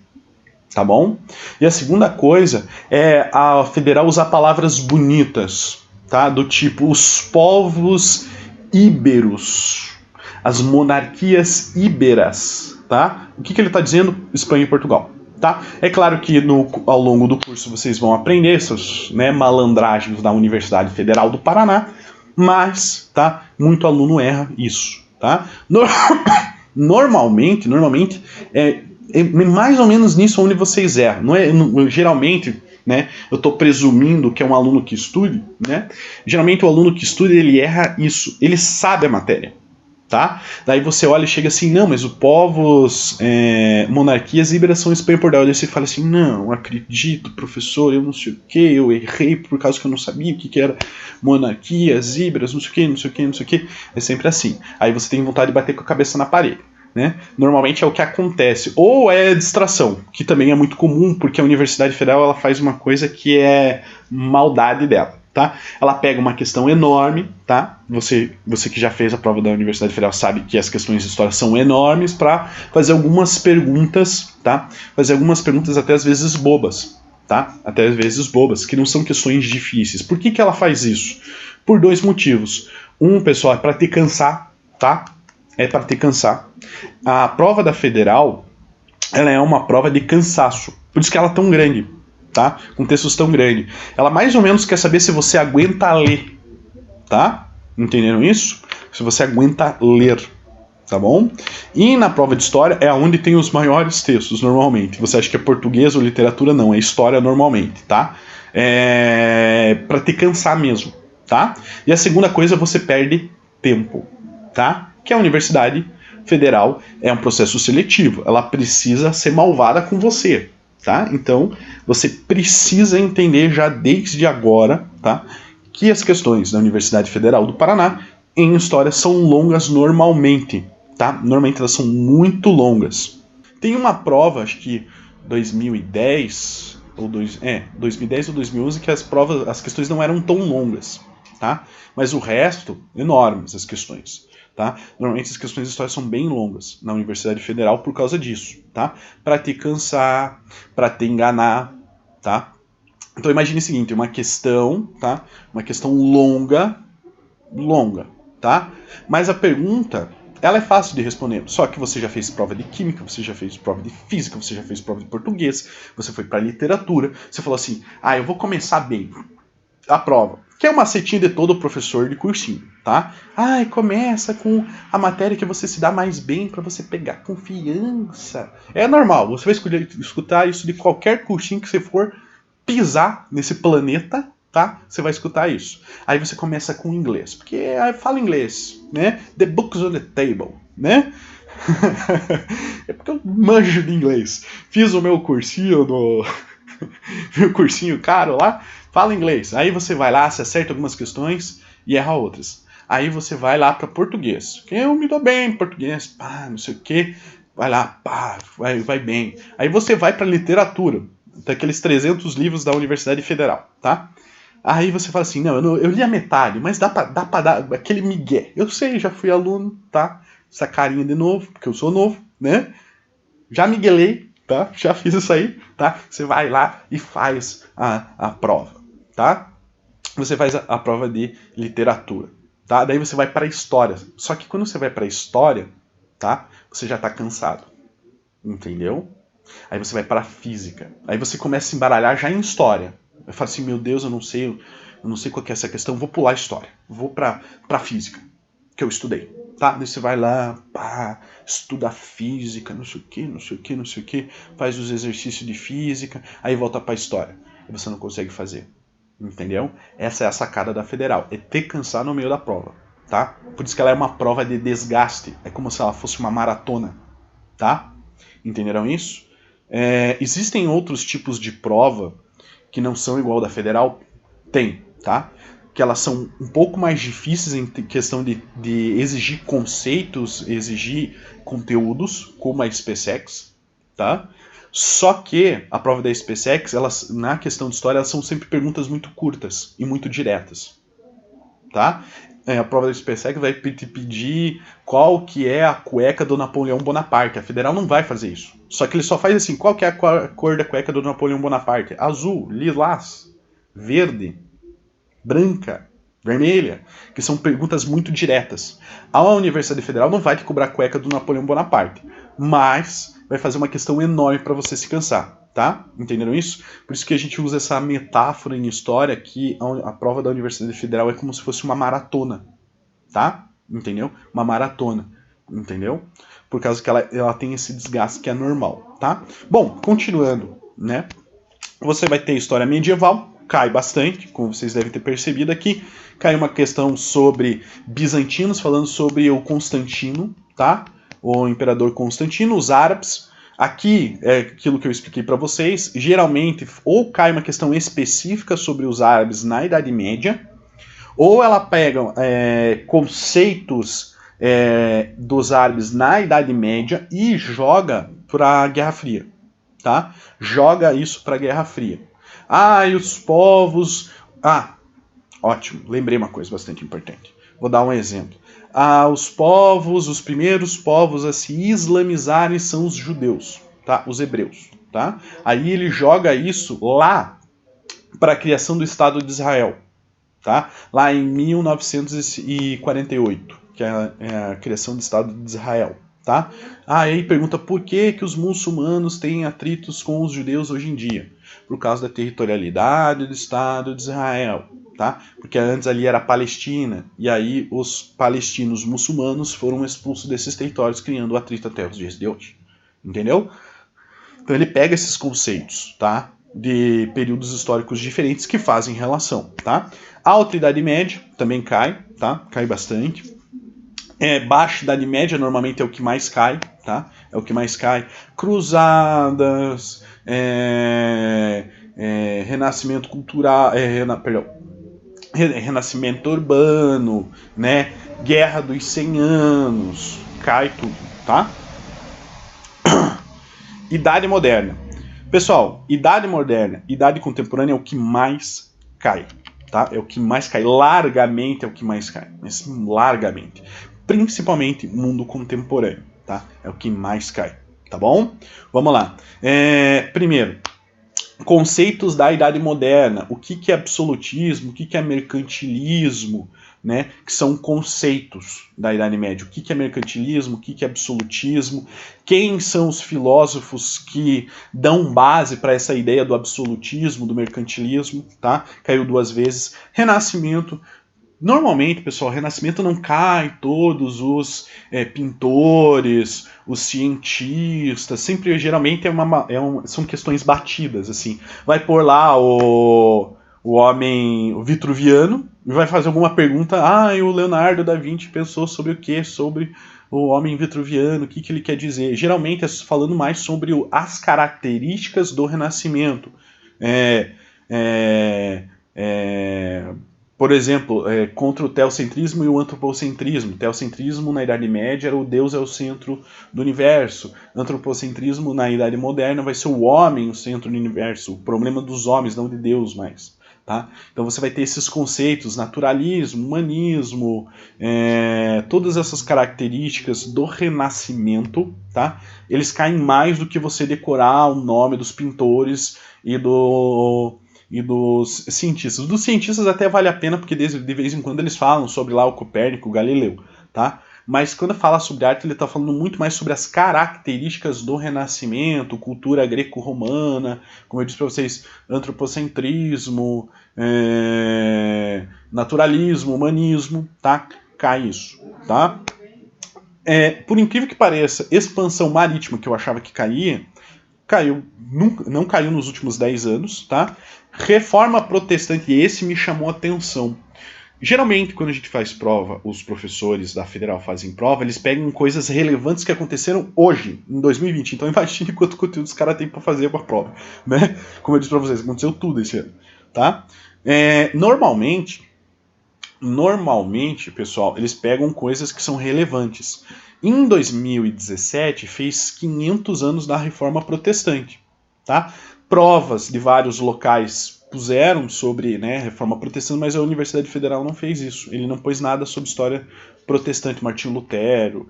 tá bom? E a segunda coisa é a federal usar palavras bonitas, tá? Do tipo, os povos íberos, as monarquias íberas, tá? O que ele está dizendo? Espanha e Portugal, tá? É claro que ao longo do curso vocês vão aprender essas, né, malandragens da Universidade Federal do Paraná, mas, tá? Muito aluno erra isso, tá? Normalmente é mais ou menos nisso onde vocês erram. Não é, geralmente, né, eu estou presumindo que é um aluno que estude, né? Geralmente o aluno que estuda, ele erra isso. Ele sabe a matéria, tá? Daí você olha e chega assim, não, mas os povos, monarquias íberas são Espanha e Portugal. Daí você fala assim, não acredito, professor, eu não sei o que, eu errei por causa que eu não sabia o que era monarquias íberas, não sei o que, não sei o que, não sei o que. É sempre assim. Aí você tem vontade de bater com a cabeça na parede. Né? Normalmente é o que acontece. Ou é distração, que também é muito comum, porque a Universidade Federal ela faz uma coisa que é maldade dela. Tá? Ela pega uma questão enorme, tá? Você que já fez a prova da Universidade Federal sabe que as questões de história são enormes, para fazer algumas perguntas, tá? Fazer algumas perguntas até às vezes bobas, tá? Até às vezes bobas, que não são questões difíceis. Por que ela faz isso? Por dois motivos. Um, pessoal, é para te cansar, tá? É para te cansar. A prova da Federal, ela é uma prova de cansaço. Por isso que ela é tão grande, tá? Com textos tão grandes. Ela mais ou menos quer saber se você aguenta ler, tá? Entenderam isso? Se você aguenta ler, tá bom? E na prova de história é onde tem os maiores textos, normalmente. Você acha que é português ou literatura? Não, é história normalmente, tá? É para te cansar mesmo, tá? E a segunda coisa, você perde tempo, tá? Que a Universidade Federal é um processo seletivo. Ela precisa ser malvada com você, tá? Então, você precisa entender já desde agora, tá? Que as questões da Universidade Federal do Paraná em história são longas normalmente, tá? Normalmente elas são muito longas. Tem uma prova, acho que 2010 ou 2010 ou 2011, que as questões não eram tão longas, tá? Mas o resto, enormes as questões. Tá? Normalmente as questões de história são bem longas na Universidade Federal por causa disso, tá? Para te cansar, para te enganar, tá? Então imagine o seguinte, uma questão, tá? Uma questão longa, tá? Mas a pergunta, ela é fácil de responder, só que você já fez prova de química, você já fez prova de física, você já fez prova de português, você foi para literatura, você falou assim, eu vou começar bem a prova, que é um macetinho de todo professor de cursinho, tá? Começa com a matéria que você se dá mais bem para você pegar confiança. É normal, você vai escutar isso de qualquer cursinho que você for pisar nesse planeta, tá? Você vai escutar isso. Aí você começa com inglês, porque fala inglês, né? The books on the table, né? É porque eu manjo de inglês. Fiz o meu cursinho meu cursinho caro lá, fala inglês. Aí você vai lá, você acerta algumas questões e erra outras. Aí você vai lá para português. Que eu me dou bem em português, não sei o que. Vai lá, vai bem. Aí você vai para literatura, daqueles 300 livros da Universidade Federal, tá? Aí você fala assim, não, eu li a metade, mas dá pra dar aquele migué. Eu sei, já fui aluno, tá? Essa carinha de novo, porque eu sou novo, né? Já miguelei, tá? Já fiz isso aí, tá? Você vai lá e faz a prova, tá? Você faz a prova de literatura, tá? Daí você vai para história. Só que quando você vai para história, tá? Você já tá cansado, entendeu? Aí você vai para física. Aí você começa a se embaralhar já em história. Eu falo assim, meu Deus, eu não sei qual que é essa questão, vou pular a história. Vou para física, que eu estudei. Tá? Daí você vai lá, estuda física, não sei o que, faz os exercícios de física, aí volta pra história. E você não consegue fazer. Entendeu? Essa é a sacada da Federal. É te cansar no meio da prova. Tá? Por isso que ela é uma prova de desgaste. É como se ela fosse uma maratona. Tá? Entenderam isso? Existem outros tipos de prova que não são igual da Federal? Tem, tá? que elas são um pouco mais difíceis em questão de exigir conceitos, exigir conteúdos, como a SpaceX, tá? Só que a prova da SpaceX, elas, na questão de história, elas são sempre perguntas muito curtas e muito diretas, tá? A prova da SpaceX vai te pedir qual que é a cueca do Napoleão Bonaparte. A Federal não vai fazer isso. Só que ele só faz assim, qual que é a cor da cueca do Napoleão Bonaparte? Azul, lilás, verde, branca, vermelha, que são perguntas muito diretas. A Universidade Federal não vai te cobrar a cueca do Napoleão Bonaparte, mas vai fazer uma questão enorme para você se cansar, tá? Entenderam isso? Por isso que a gente usa essa metáfora em história que a prova da Universidade Federal é como se fosse uma maratona, tá? Entendeu? Uma maratona, entendeu? Por causa que ela tem esse desgaste que é normal, tá? Bom, continuando, né? Você vai ter história medieval, cai bastante, como vocês devem ter percebido aqui. Cai uma questão sobre bizantinos, falando sobre o Constantino, tá? O imperador Constantino, os árabes. Aqui é aquilo que eu expliquei para vocês. Geralmente, ou cai uma questão específica sobre os árabes na Idade Média, ou ela pega conceitos dos árabes na Idade Média e joga para a Guerra Fria, tá? Joga isso para a Guerra Fria. Ah, e os povos... Ah, ótimo, lembrei uma coisa bastante importante. Vou dar um exemplo. Os primeiros povos a se islamizarem são os judeus, tá? Os hebreus, tá? Aí ele joga isso lá para a criação do Estado de Israel, tá? Lá em 1948, que é a criação do Estado de Israel, tá? Aí pergunta por que os muçulmanos têm atritos com os judeus hoje em dia? Por causa da territorialidade do Estado de Israel, tá? Porque antes ali era Palestina, e aí os palestinos muçulmanos foram expulsos desses territórios, criando o atrito até os dias de hoje. Entendeu? Então ele pega esses conceitos, tá? De períodos históricos diferentes que fazem relação, tá? A Alta Idade Média também cai, tá? Cai bastante. Baixa Idade Média normalmente é o que mais cai, tá? É o que mais cai. Cruzadas, renascimento cultural, renascimento urbano, né? Guerra dos 100 anos, cai tudo, tá? Idade Moderna. Pessoal, Idade Moderna, Idade Contemporânea é o que mais cai, tá? É o que mais cai, largamente é o que mais cai, mas largamente. Principalmente mundo contemporâneo, tá? É o que mais cai, tá bom? Vamos lá. Primeiro, conceitos da Idade Moderna. O que é absolutismo? O que é mercantilismo? Né? Que são conceitos da Idade Média. O que é mercantilismo? O que é absolutismo? Quem são os filósofos que dão base para essa ideia do absolutismo, do mercantilismo? Tá? Caiu 2 vezes. Renascimento. Normalmente, pessoal, Renascimento não cai todos os pintores, os cientistas, sempre, geralmente, são questões batidas, assim. Vai pôr lá o homem, o Vitruviano, e vai fazer alguma pergunta, e o Leonardo da Vinci pensou sobre o quê? Sobre o homem vitruviano, o que ele quer dizer? Geralmente é falando mais sobre as características do Renascimento. Por exemplo, contra o teocentrismo e o antropocentrismo. Teocentrismo na Idade Média era o Deus é o centro do universo. Antropocentrismo na Idade Moderna vai ser o homem o centro do universo. O problema dos homens, não de Deus mais. Tá? Então você vai ter esses conceitos, naturalismo, humanismo, todas essas características do Renascimento, tá? Eles caem mais do que você decorar o nome dos pintores e dos cientistas. Dos cientistas até vale a pena, porque de vez em quando eles falam sobre lá o Copérnico, o Galileu, tá? Mas quando fala sobre arte, ele está falando muito mais sobre as características do Renascimento, cultura greco-romana, como eu disse para vocês, antropocentrismo, naturalismo, humanismo, tá? Cai isso, tá? Por incrível que pareça, expansão marítima, que eu achava que caía, caiu, não caiu nos últimos 10 anos, tá? Reforma protestante, esse me chamou a atenção. Geralmente, quando a gente faz prova, os professores da Federal fazem prova, eles pegam coisas relevantes que aconteceram hoje, em 2020. Então imagine quanto conteúdo os caras têm para fazer uma prova, né? Como eu disse para vocês, aconteceu tudo esse ano, tá? Normalmente, normalmente, pessoal, eles pegam coisas que são relevantes. Em 2017, fez 500 anos da Reforma Protestante, tá? Provas de vários locais puseram sobre, né, Reforma Protestante, mas a Universidade Federal não fez isso. Ele não pôs nada sobre história protestante, Martinho Lutero,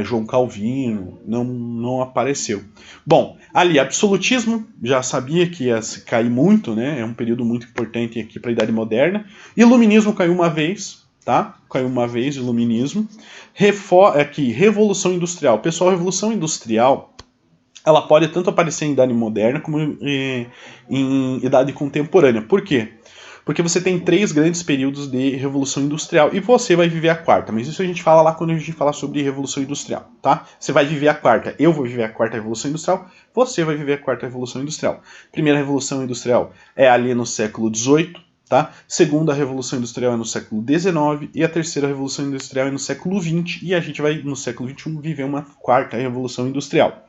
João Calvino, não apareceu. Bom, ali, absolutismo, já sabia que ia cair muito, né? É um período muito importante aqui para a Idade Moderna. Iluminismo caiu uma vez, tá? Caiu uma vez, iluminismo. Aqui, Revolução Industrial. Pessoal, Revolução Industrial, ela pode tanto aparecer em Idade Moderna como em Idade Contemporânea. Por quê? Porque você tem 3 grandes períodos de Revolução Industrial e você vai viver a quarta. Mas isso a gente fala lá quando a gente falar sobre Revolução Industrial, tá? Você vai viver a quarta, eu vou viver a quarta Revolução Industrial, você vai viver a quarta Revolução Industrial. Primeira Revolução Industrial é ali no século XVIII, tá? Segunda Revolução Industrial é no século XIX e a terceira Revolução Industrial é no século XX e a gente vai, no século XXI, viver uma quarta Revolução Industrial.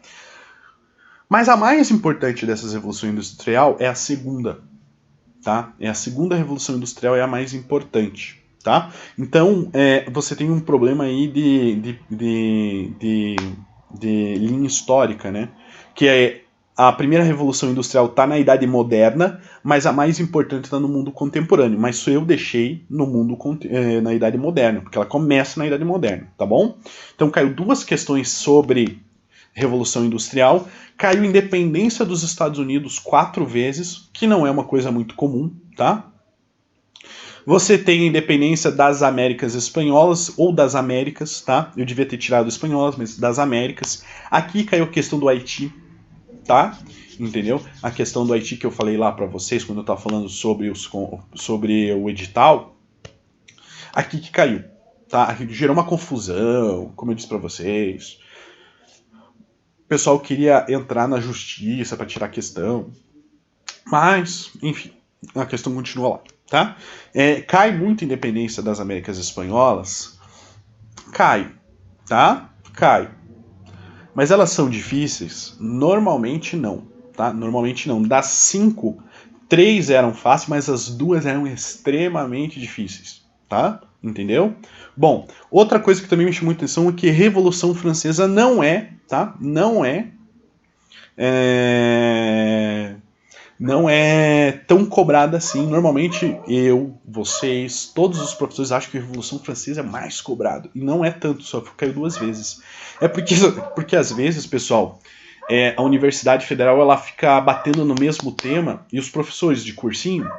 Mas a mais importante dessas revoluções industrial é a segunda, tá? É a segunda revolução industrial, é a mais importante, tá? Então, você tem um problema aí de linha histórica, né? Que é a primeira revolução industrial está na Idade Moderna, mas a mais importante está no mundo contemporâneo. Mas eu deixei no mundo na Idade Moderna, porque ela começa na Idade Moderna, tá bom? Então, caiu 2 questões sobre Revolução Industrial, caiu independência dos Estados Unidos 4 vezes, que não é uma coisa muito comum, tá? Você tem a independência das Américas Espanholas, ou das Américas, tá? Eu devia ter tirado espanholas, mas das Américas. Aqui caiu a questão do Haiti, tá? Entendeu? A questão do Haiti que eu falei lá para vocês, quando eu estava falando sobre o edital, aqui que caiu, tá? Aqui gerou uma confusão, como eu disse para vocês. O pessoal queria entrar na justiça para tirar a questão. Mas, enfim, a questão continua lá, tá? Cai muito a independência das Américas Espanholas? Cai, tá? Cai. Mas elas são difíceis? Normalmente não, tá? Normalmente não. Das 5, 3 eram fáceis, mas as 2 eram extremamente difíceis, tá? Entendeu? Bom, outra coisa que também me chamou a atenção é que a Revolução Francesa não é, tá? Não é tão cobrada assim. Normalmente eu, vocês, todos os professores acham que a Revolução Francesa é mais cobrado. E não é tanto, só caiu 2 vezes. É porque às vezes, pessoal, a Universidade Federal ela fica batendo no mesmo tema e os professores de cursinho,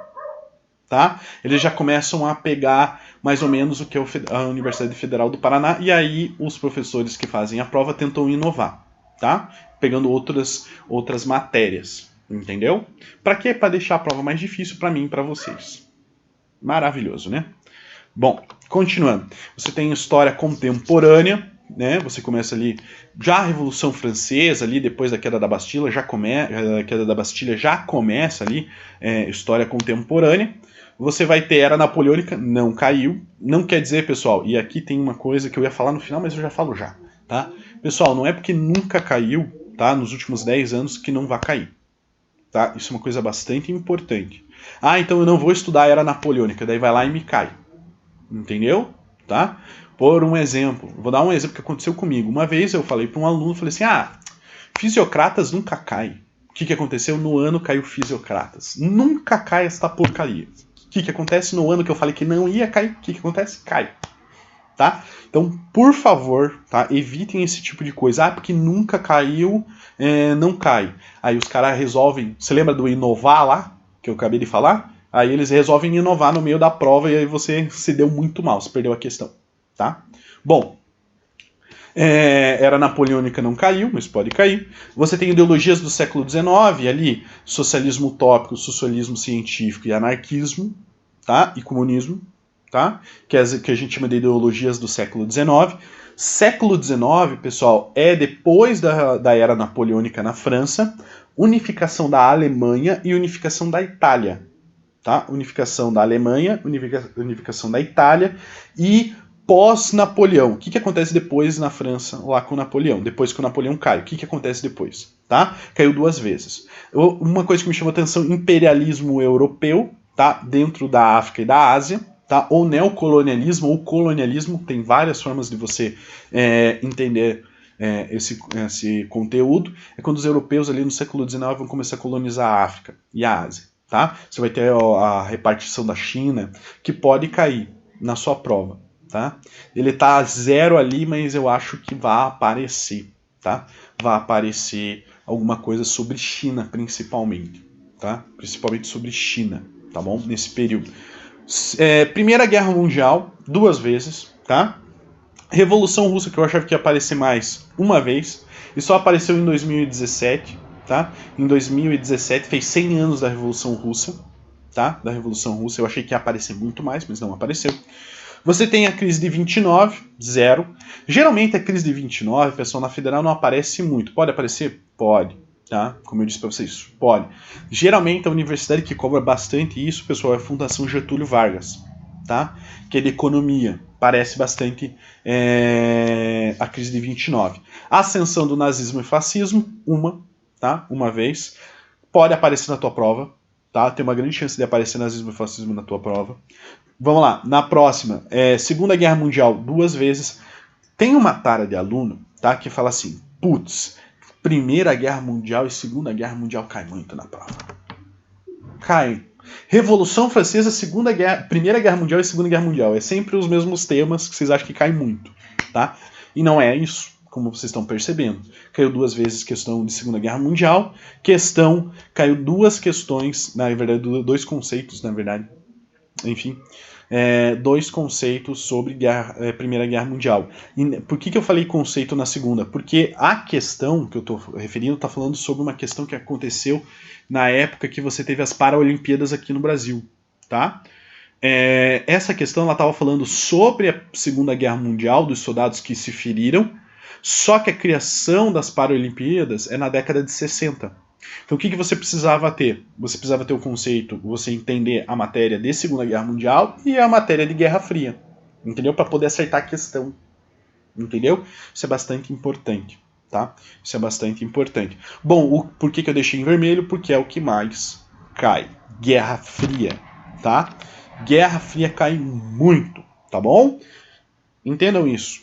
tá? Eles já começam a pegar mais ou menos o que é a Universidade Federal do Paraná, e aí os professores que fazem a prova tentam inovar, tá? Pegando outras matérias, entendeu? Para quê? Para deixar a prova mais difícil para mim e para vocês. Maravilhoso, né? Bom, continuando. Você tem história contemporânea, né? Você começa ali já a Revolução Francesa, ali depois da queda da Bastilha, já começa ali história contemporânea. Você vai ter Era Napoleônica, não caiu. Não quer dizer, pessoal, e aqui tem uma coisa que eu ia falar no final, mas eu já falo já, tá? Pessoal, não é porque nunca caiu, tá? Nos últimos 10 anos que não vai cair, tá? Isso é uma coisa bastante importante. Ah, então eu não vou estudar a Era Napoleônica, daí vai lá e me cai. Entendeu? Tá? Por um exemplo, vou dar um exemplo que aconteceu comigo. Uma vez eu falei para um aluno, falei assim, Fisiocratas nunca cai. O que aconteceu? No ano caiu Fisiocratas. Nunca cai esta porcaria. O que acontece no ano que eu falei que não ia cair? O que acontece? Cai. Tá? Então, por favor, tá? Evitem esse tipo de coisa. Porque nunca caiu, não cai. Aí os caras resolvem... Você lembra do inovar lá? Que eu acabei de falar? Aí eles resolvem inovar no meio da prova e aí você se deu muito mal, você perdeu a questão, tá? Bom, Era Napoleônica não caiu, mas pode cair. Você tem ideologias do século XIX ali, socialismo utópico, socialismo científico e anarquismo, tá? E comunismo, tá? Que a gente chama de ideologias do século XIX. Século XIX, pessoal, é depois da Era Napoleônica na França, unificação da Alemanha e unificação da Itália. Tá? Unificação da Alemanha, unificação da Itália e pós-Napoleão. O que acontece depois na França, lá com Napoleão? Depois que o Napoleão cai, o que acontece depois? Tá? Caiu 2 vezes. Uma coisa que me chamou a atenção, imperialismo europeu, tá? Dentro da África e da Ásia. tá? Ou neocolonialismo ou colonialismo, tem várias formas de você entender esse conteúdo. É quando os europeus ali no século XIX vão começar a colonizar a África e a Ásia, tá? Você vai ter a repartição da China, que pode cair na sua prova, tá? Ele tá 0 ali, mas eu acho que vai aparecer, tá? Vai aparecer alguma coisa sobre China, principalmente, tá? Principalmente sobre China, tá bom? Nesse período. Primeira Guerra Mundial, 2 vezes, tá? Revolução Russa, que eu achava que ia aparecer mais uma vez, e só apareceu em 2017, tá? Em 2017 fez 100 anos da Revolução Russa, tá? Da Revolução Russa, eu achei que ia aparecer muito mais, mas não apareceu. Você tem a crise de 29, 0. Geralmente a crise de 29, pessoal, na federal não aparece muito. Pode aparecer? Pode. Tá? Como eu disse para vocês, pode. Geralmente a universidade que cobra bastante isso, pessoal, é a Fundação Getúlio Vargas, tá? Que é de economia. Parece bastante a crise de 29. A ascensão do nazismo e fascismo, tá? Uma vez. Pode aparecer na tua prova, tá? Tem uma grande chance de aparecer nazismo e fascismo na tua prova. Vamos lá, na próxima, Segunda Guerra Mundial, 2 vezes. Tem uma tara de aluno, tá, que fala assim, putz, Primeira Guerra Mundial e Segunda Guerra Mundial cai muito na prova. Cai. Revolução Francesa, Primeira Guerra Mundial e Segunda Guerra Mundial. É sempre os mesmos temas que vocês acham que caem muito, tá? E não é isso, como vocês estão percebendo. Caiu 2 vezes questão de Segunda Guerra Mundial, caiu 2 questões, na verdade, 2 conceitos, na verdade, enfim, 2 conceitos sobre Primeira Guerra Mundial. E por que eu falei conceito na segunda? Porque a questão que eu estou referindo está falando sobre uma questão que aconteceu na época que você teve as Paralimpíadas aqui no Brasil, tá? Essa questão estava falando sobre a Segunda Guerra Mundial, dos soldados que se feriram, só que a criação das Paralimpíadas é na década de 60. Então o que você precisava ter? Você precisava ter o conceito, você entender a matéria de Segunda Guerra Mundial e a matéria de Guerra Fria, entendeu? Para poder acertar a questão, entendeu? Isso é bastante importante, tá? Isso é bastante importante. Bom, por que eu deixei em vermelho? Porque é o que mais cai. Guerra Fria, tá? Guerra Fria cai muito, tá bom? Entendam isso.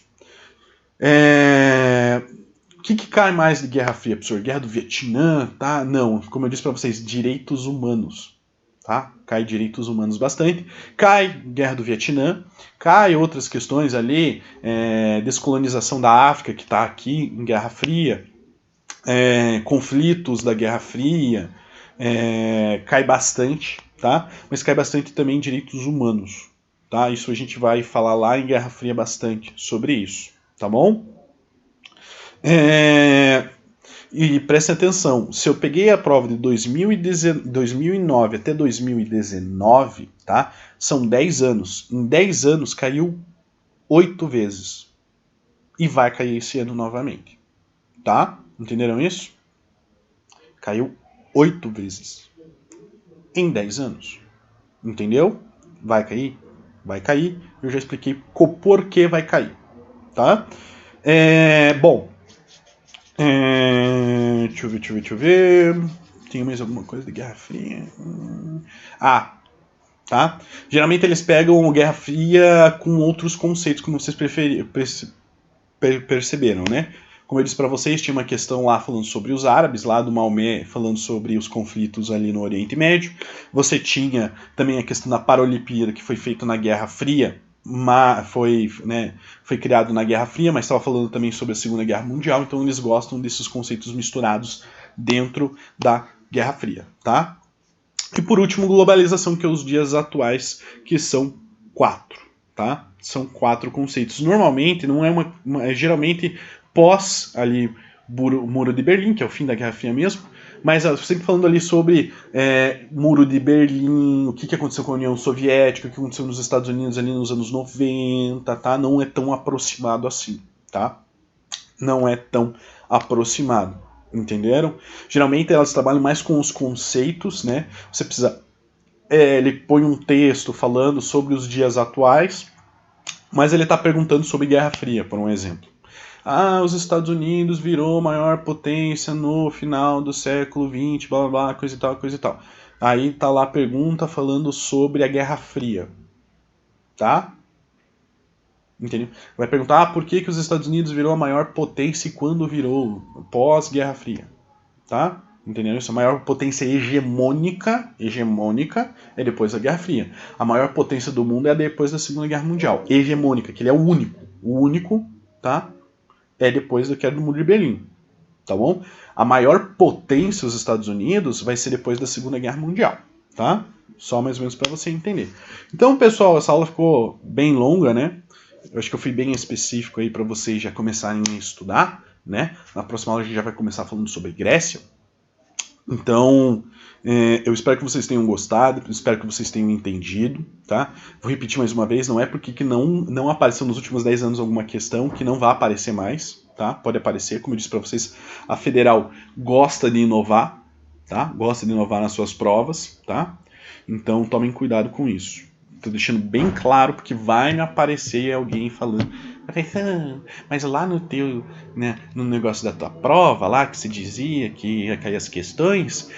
O que cai mais de Guerra Fria, professor? Guerra do Vietnã, tá? Não, como eu disse para vocês, direitos humanos, tá? Cai direitos humanos bastante. Cai Guerra do Vietnã, cai outras questões ali, descolonização da África, que está aqui em Guerra Fria, conflitos da Guerra Fria, cai bastante, tá? Mas cai bastante também direitos humanos, tá? Isso a gente vai falar lá em Guerra Fria bastante sobre isso, tá bom? E prestem atenção, se eu peguei a prova de 2009 até 2019, tá? São 10 anos. Em 10 anos caiu 8 vezes. E vai cair esse ano novamente. Tá? Entenderam isso? Caiu 8 vezes. Em 10 anos. Entendeu? Vai cair? Vai cair. Eu já expliquei o porquê vai cair. Tá? Bom. Deixa eu ver. Tem mais alguma coisa de Guerra Fria? Tá? Geralmente eles pegam Guerra Fria com outros conceitos, como vocês perceberam, né? Como eu disse para vocês, tinha uma questão lá falando sobre os árabes, lá do Maomé falando sobre os conflitos ali no Oriente Médio. Você tinha também a questão da Paralimpíada, que foi feita na Guerra Fria, foi criado na Guerra Fria, mas estava falando também sobre a Segunda Guerra Mundial, então eles gostam desses conceitos misturados dentro da Guerra Fria, tá? E por último, globalização, que é os dias atuais, que são 4, tá? São 4 conceitos. Normalmente, não é geralmente pós ali Muro de Berlim, que é o fim da Guerra Fria mesmo, mas sempre falando ali sobre Muro de Berlim, o que aconteceu com a União Soviética, o que aconteceu nos Estados Unidos ali nos anos 90, tá? Não é tão aproximado assim, tá? Não é tão aproximado, entenderam? Geralmente elas trabalham mais com os conceitos, né? Você precisa... ele põe um texto falando sobre os dias atuais, mas ele está perguntando sobre Guerra Fria, por um exemplo. Os Estados Unidos virou maior potência no final do século XX, blá blá blá, coisa e tal, coisa e tal. Aí tá lá a pergunta falando sobre a Guerra Fria. tá? Entendeu? Vai perguntar por que os Estados Unidos virou a maior potência e quando virou, pós-Guerra Fria, tá? Entendeu? Isso, a maior potência hegemônica é depois da Guerra Fria. A maior potência do mundo é depois da Segunda Guerra Mundial. Hegemônica, que ele é o único. O único, tá? É depois da queda do Muro de Berlim, tá bom? A maior potência, os Estados Unidos, vai ser depois da Segunda Guerra Mundial, tá? Só mais ou menos para você entender. Então, pessoal, essa aula ficou bem longa, né? Eu acho que eu fui bem específico aí para vocês já começarem a estudar, né? Na próxima aula a gente já vai começar falando sobre Grécia. Então, eu espero que vocês tenham gostado, espero que vocês tenham entendido, tá? Vou repetir mais uma vez, não é porque que não apareceu nos últimos 10 anos alguma questão que não vai aparecer mais, tá? Pode aparecer, como eu disse para vocês, a Federal gosta de inovar, tá? Gosta de inovar nas suas provas, tá? Então, tomem cuidado com isso. Tô deixando bem claro porque vai me aparecer alguém falando, mas lá no teu, né, no negócio da tua prova lá que se dizia que ia cair as questões,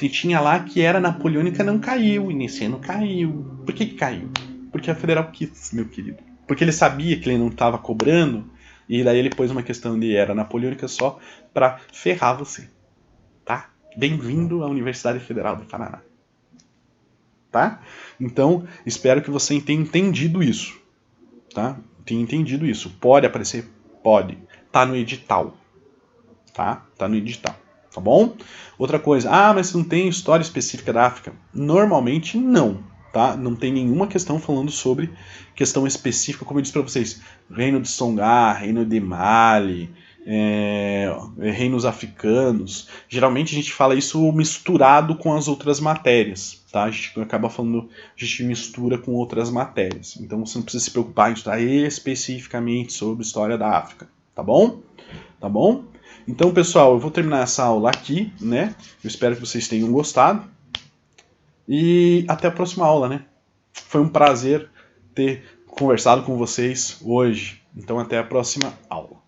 tinha lá que era napoleônica, não caiu, e nesse ano caiu. Por que caiu? Porque a Federal quis, meu querido. Porque ele sabia que ele não estava cobrando e daí ele pôs uma questão de era napoleônica só para ferrar você, tá? Bem-vindo à Universidade Federal do Paraná. Tá? Então, espero que você tenha entendido isso, tá? Tenha entendido isso. Pode aparecer? Pode. Tá no edital, tá? Tá no edital, tá bom? Outra coisa, mas não tem história específica da África? Normalmente não, tá? Não tem nenhuma questão falando sobre questão específica, como eu disse para vocês, Reino de Songhar, Reino de Mali, reinos africanos. Geralmente a gente fala isso misturado com as outras matérias, tá? A gente acaba falando, a gente mistura com outras matérias. Então você não precisa se preocupar em estudar especificamente sobre a história da África, tá bom? Tá bom? Então, pessoal, eu vou terminar essa aula aqui, né? Eu espero que vocês tenham gostado. E até a próxima aula, né? Foi um prazer ter conversado com vocês hoje. Então, até a próxima aula.